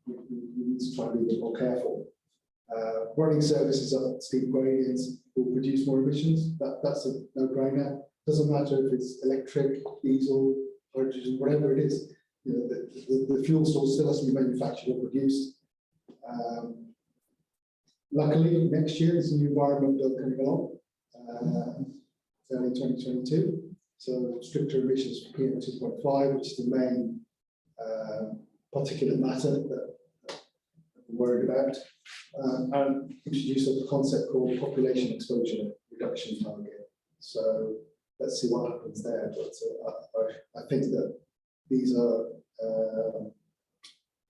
we need to try and be a bit more careful. Running services up at steep gradients will produce more emissions. That's a no-brainer. Doesn't matter if it's electric, diesel, hydrogen, whatever it is. You know, the fuel source still has to be manufactured or produced. Luckily, next year there's a new environment bill coming along, early 2022. So stricter emissions for PM2.5, which is the main particulate matter that we're worried about, and introduce a concept called population exposure reduction target. So let's see what happens there. But I think that these are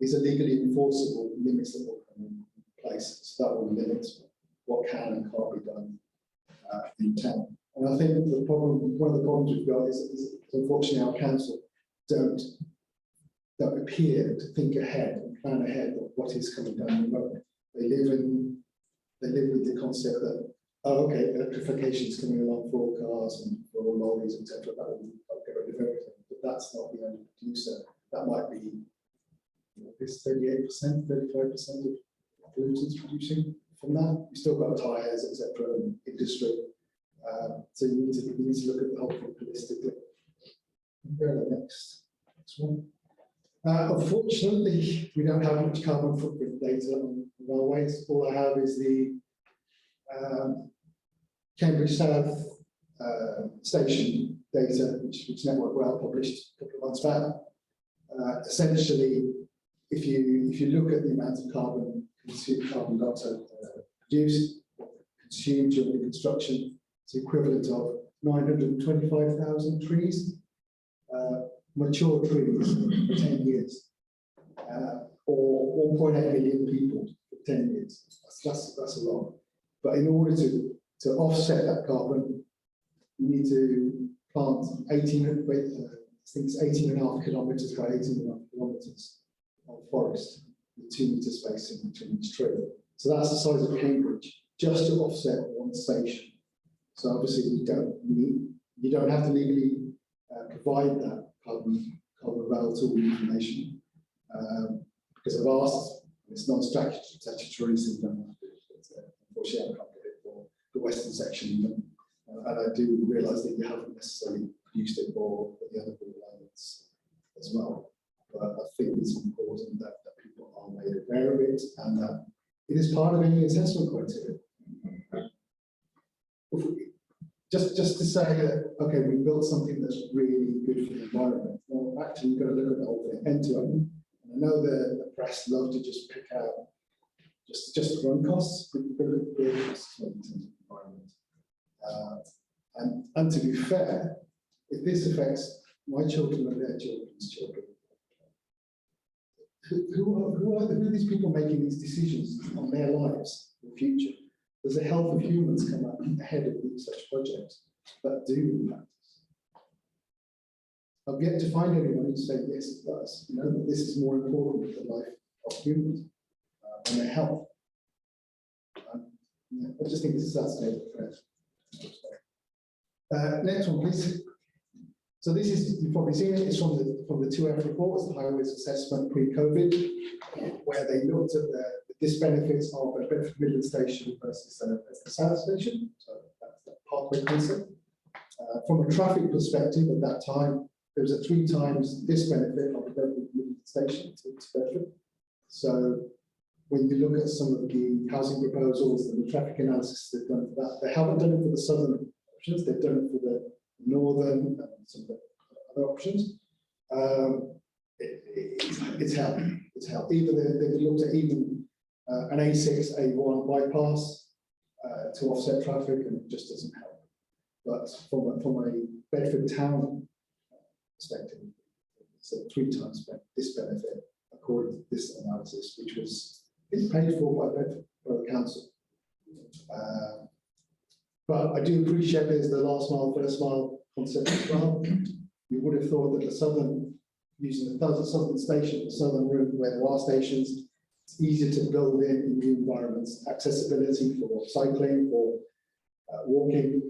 legally enforceable limits that will come in place. So that will limit what can and can't be done in town. And I think one of the problems we've got is unfortunately our council don't appear to think ahead and plan ahead of what is coming down the road. They live with the concept that, oh, okay, electrification is coming along for all cars and for all lorries, etc. That will get rid of everything. But that's not the only producer. That might be, you know, this 38%, 35% of pollutants producing from that. You've still got tyres, etc., and industry. So you need to look at the whole thing holistically. Go to the next one. Unfortunately, we don't have much carbon footprint data on railways. All I have is the Cambridge South station data, which Network Rail published a couple of months back. Essentially, if you look at the amount of carbon dioxide produced, consumed during the construction, it's the equivalent of 925,000 trees, mature trees for 10 years, or 1.8 million people for 10 years. That's a lot. But in order to offset that carbon, you need to plant 18.5 kilometres by 18.5 kilometres of forest with 2 metre spacing between each tree. So that's the size of Cambridge, just to offset one station. So obviously you don't have to legally provide that carbon rail tool information, because I've asked, it's non-statutory, so you don't have to. Unfortunately, I can't get it for the western section even, and I do realise that you haven't necessarily produced it for the other lines as well. But I think it's important that people are made aware of it, and that it is part of any assessment criteria. Just to say that, okay, we built something that's really good for the environment. Well, actually, you've got to look at the whole thing end to end. And I know the press love to just pick out just run costs, but you've got to look at the costs in terms of the environment. And to be fair, if this affects my children and their children's children, who are these people making these decisions on their lives in the future? Does the health of humans come up ahead of such projects that do impact us? I've yet to find anyone who say yes, it does. You know that this is more important than the life of humans and their health. I just think this is that state of affairs. Next one, please. So this is, you've probably seen it, it's from the 2F reports, the highways assessment pre-COVID, where they looked at the disbenefits of a Bedford Midland station versus the South station. So that's the parkway concept. From a traffic perspective at that time, there was a 3 times disbenefit of the Bedford Midland station to Bedford. So when you look at some of the housing proposals and the traffic analysis they've done for that, they haven't done it for the southern options, they've done it for the northern and some of the other options. It's helped. It's helped. Even they've looked at even an A6, A1 bypass to offset traffic, and it just doesn't help. But from a Bedford town perspective, it's a 3 times this benefit according to this analysis, which was paid for by Bedford Borough Council. But I do appreciate there's the last mile, first mile concept as well. You would have thought that the southern, using the southern station, the southern route where there are stations, it's easier to build in new environments, accessibility for cycling, for walking.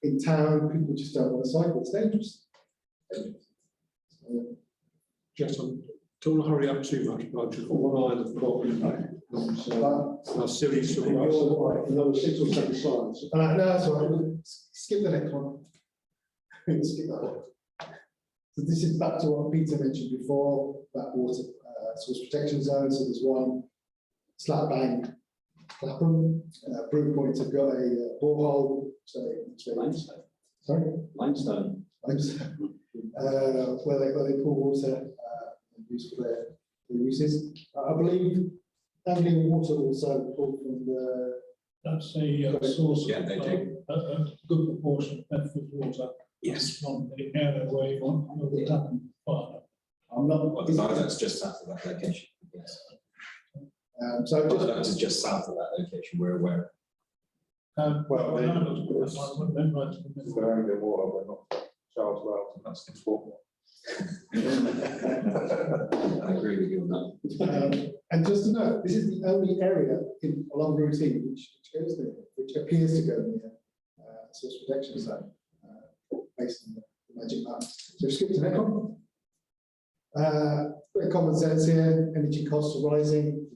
In town, people just don't want to cycle, it's dangerous. Just don't want to hurry up too much, but I've just got one eye on the clock. How silly sort of us. Another 6 or 7 slides. No, that's all right. Skip the next one. Skip that one. So this is back to what Peter mentioned before, that water source protection zone. So there's one slap bang, Clapham. Brook Point have got a borehole. So limestone. Sorry? Limestone. Limestone. Where they pull water and use for their uses. I believe handling water also pulled from the. That's a source Yeah, they do. a good proportion of Bedford's water. Yes. From the area where you want the tap and fire. I'm not. Well, the viaduct's just south of that location. Yes. So The viaduct is just south of that location. We're aware. Well, I they- went right to the middle. They're only the water, we're not Charles Wells, and that's important. I agree with you on that. And just to note, this is the only area along Route E which goes there, which appears to go near source protection zone, based on the magic map. So skip to the next one. Bit of common sense here. Energy costs are rising,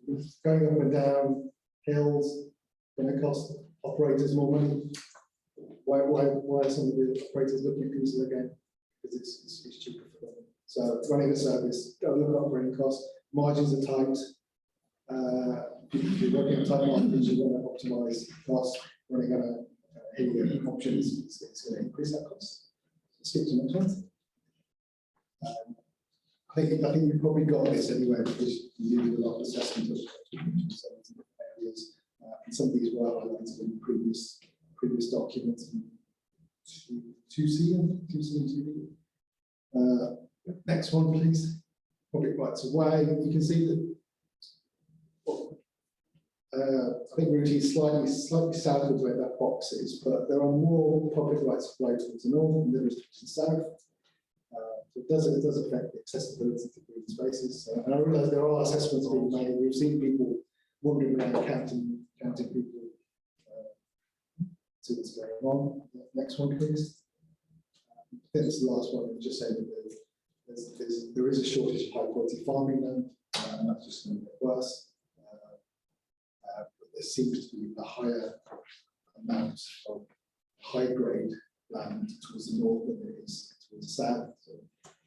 going up and down hills, going to cost operators more money. Why are some of the operators looking at diesel again? Because it's cheaper for them. So running a service, don't look at operating costs. Margins are tight. If you're working on tight margins, you want to optimize costs. Running on a heavier options, it's going to increase that cost. Skip to the next one. I think we probably got this anyway because you did a lot of assessment of areas. And some of these were highlighted in previous documents. 2C and 2B. Next one, please. Public rights of way. You can see that. I think Route E is slightly south of where that box is, but there are more public rights of way towards the north than there is to the south. So it does affect the accessibility to green spaces. And I realise there are assessments being made. We've seen people wandering around counting people. See what's going on. Next one, please. I think it's the last one. Just say that there is a shortage of high quality farming land, and that's just going to get worse. But there seems to be a higher amount of high grade land towards the north than there is towards the south. So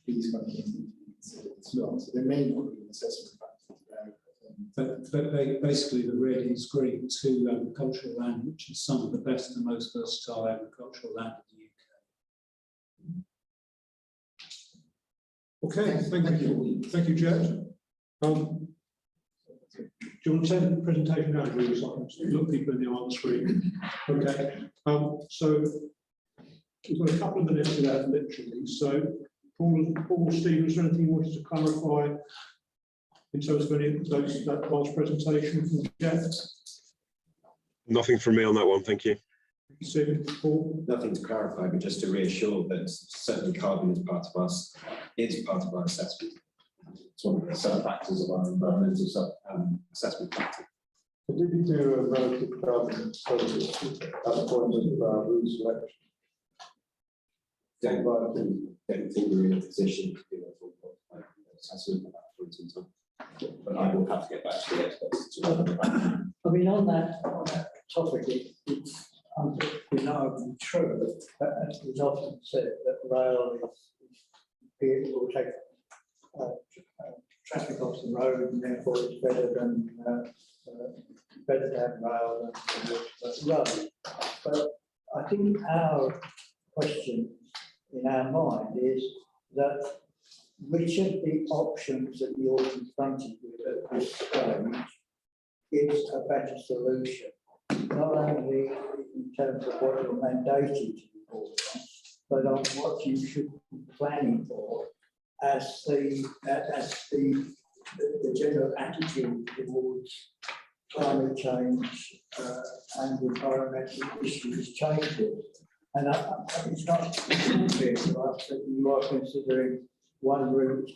these kind of things need to be considered as well. So there may not be an assessment factor there. But basically, the red is green to agricultural land, which is some of the best and most versatile agricultural land in the UK. Okay, thank you. Thank you, Jet. Do you want to take the presentation down, really, so I can look people in the eye on the screen? Okay. So we've got a couple of minutes to that, literally. So, Paul, Stephen, is there anything you wanted to clarify in terms of any of that last presentation from Jet? Nothing from me on that one, thank you. Stephen, Paul? Nothing to clarify, but just to reassure that certainly carbon is part of our assessment. It's one of the sub-factors of our environmental assessment factor. Did you do a relative carbon study at the point of route selection? don't think we're in a position to do a full assessment at that point in time. But I will have to get back to the experts to I mean, on that topic, it's undeniably true that it's often said that rail will take traffic off the road, and therefore it's better to have rail than road. But I think our question in our mind is that which of the options that you're confronted with at this stage is a better solution, not only in terms of what you're mandated to report on, but on what you should be planning for as the general attitude towards climate change and environmental issues changes. And it's not clear to us that you are considering one route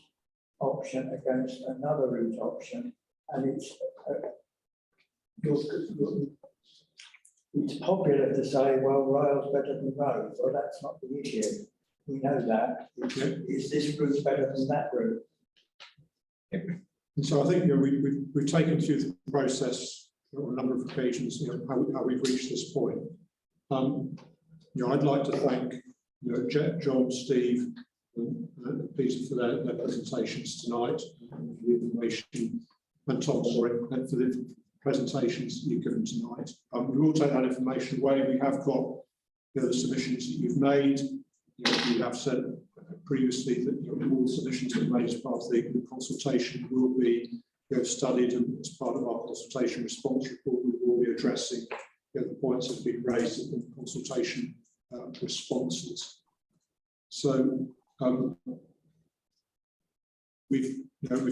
option against another route option, and it's popular to say, well, rail's better than road. Well, that's not the issue. We know that. Is this route better than that route? And so I think we've taken through the process on a number of occasions, how we've reached this point. I'd like to thank John, Steve, and Peter for their presentations tonight, and for the information, and Tom for the presentations you've given tonight. We will take that information away. We have got the submissions that you've made. You have said previously that all the submissions that are made as part of the consultation will be studied, and as part of our consultation response report, we will be addressing the points that have been raised in the consultation responses. So we've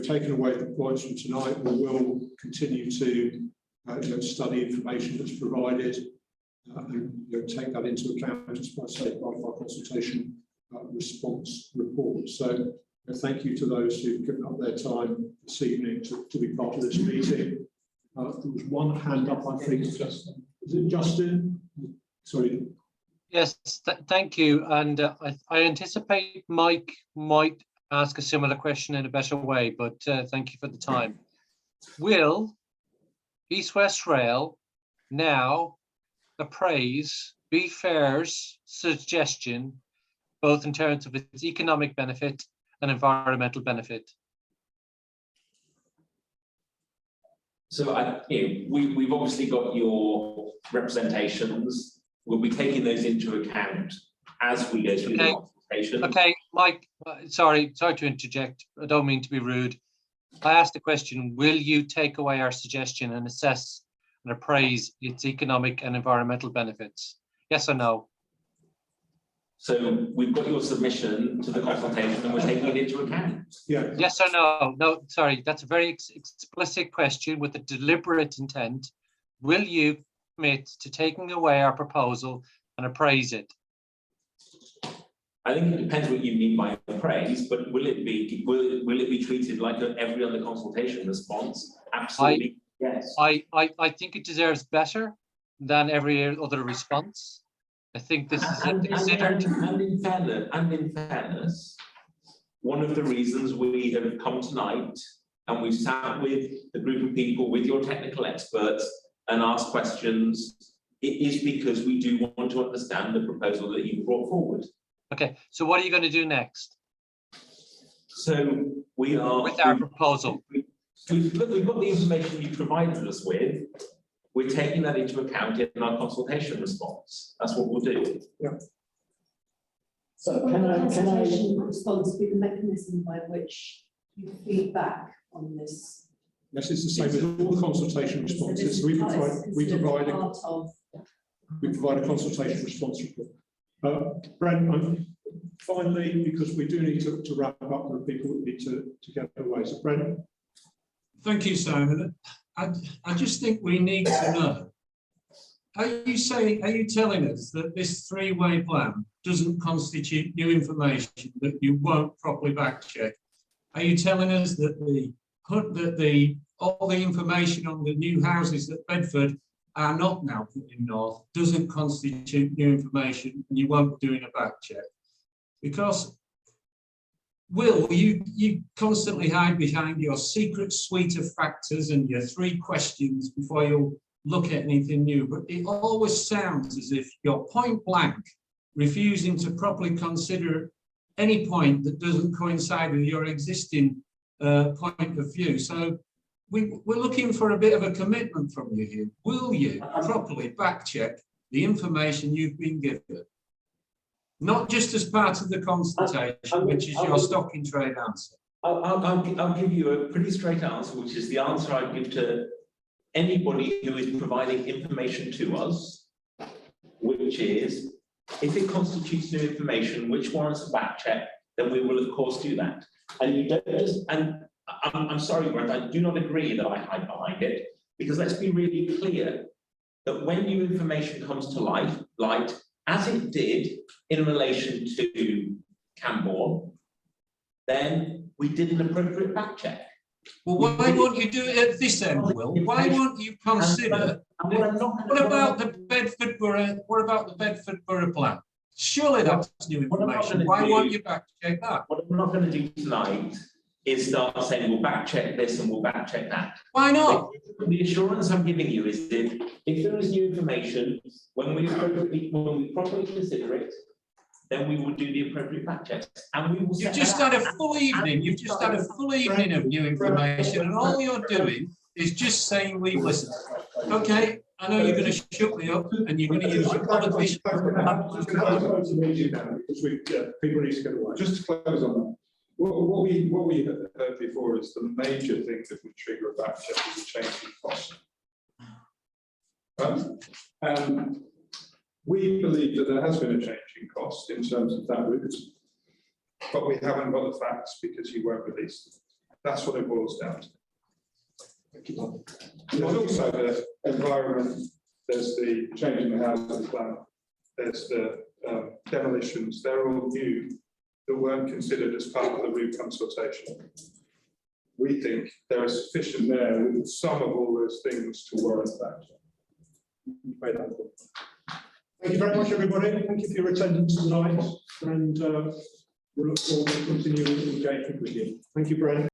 taken away the points from tonight. We will continue to study information that's provided and take that into account as part of our consultation response report. So thank you to those who've given up their time this evening to be part of this meeting. There was one hand up, I think. Is it Justin? Sorry. Yes, thank you. And I anticipate Mike might ask a similar question in a better way, but thank you for the time. Will East West Rail now appraise Be Fair's suggestion, both in terms of its economic benefit and environmental benefit? So we've obviously got your representations. We'll be taking those into account as we go through the consultation. Okay, Mike, sorry to interject. I don't mean to be rude. I asked the question, will you take away our suggestion and assess and appraise its economic and environmental benefits? Yes or no? So we've got your submission to the consultation and we're taking it into account. Yeah. Yes or no? No, sorry, that's a very explicit question with a deliberate intent. Will you commit to taking away our proposal and appraise it? I think it depends what you mean by appraise, but will it be treated like every other consultation response? Absolutely, yes. I think it deserves better than every other response. I think this is considered. And in fairness, one of the reasons we have come tonight and we've sat with a group of people, with your technical experts, and asked questions, it is because we do want to understand the proposal that you brought forward. Okay, so what are you going to do next? So we are with our proposal. We've got the information you provided us with. We're taking that into account in our consultation response. That's what we'll do. Yeah. So can I response be the mechanism by which you feed back on this? Yes, it's the same with all the consultation responses. We provide a consultation response report. Brent, finally, because we do need to wrap up, and people need to get away. So Brent. Thank you, Simon. I just think we need to know, are you telling us that this three-way plan doesn't constitute new information that you won't properly back check? Are you telling us that all the information on the new houses at Bedford are not now put in North doesn't constitute new information and you won't be doing a back check? Because, Will, you constantly hide behind your secret suite of factors and your 3 questions before you look at anything new, but it always sounds as if you're point blank refusing to properly consider any point that doesn't coincide with your existing point of view. So we're looking for a bit of a commitment from you here. Will you properly back check the information you've been given? Not just as part of the consultation, which is your stock in trade answer. I'll give you a pretty straight answer, which is the answer I'd give to anybody who is providing information to us, which is, if it constitutes new information which warrants a back check, then we will of course do that. And you don't just, and I'm sorry, Grant, I do not agree that I hide behind it, because let's be really clear that when new information comes to light, as it did in relation to Camborne, then we did an appropriate back check. Well, why won't you do it at this end, Will? Why won't you consider? What about the Bedford Borough? What about the Bedford Borough plan? Surely that's new information. Why won't you back check that? What I'm not going to do tonight is start saying we'll back check this and we'll back check that. Why not? The assurance I'm giving you is that if there is new information, when we properly consider it, then we will do the appropriate back checks, and we will. You've just had a full evening. You've just had a full evening of new information, and all you're doing is just saying we've listened. Okay, I know you're going to shut me up, and you're going to use your politician. Because we, people need to get away. Just to close on that, what we heard before is the major thing that would trigger a back check is a change in cost. We believe that there has been a change in cost in terms of that route, but we haven't got the facts because you won't release them. That's what it boils down to. There's also the environment, there's the change in the housing plan, there's the demolitions, they're all new, that weren't considered as part of the route consultation. We think there is sufficient there with some of all those things to warrant that. Very helpful. Thank you very much, everybody. Thank you for your attendance tonight, and we look forward to continuing engagement with you. Thank you, Brent.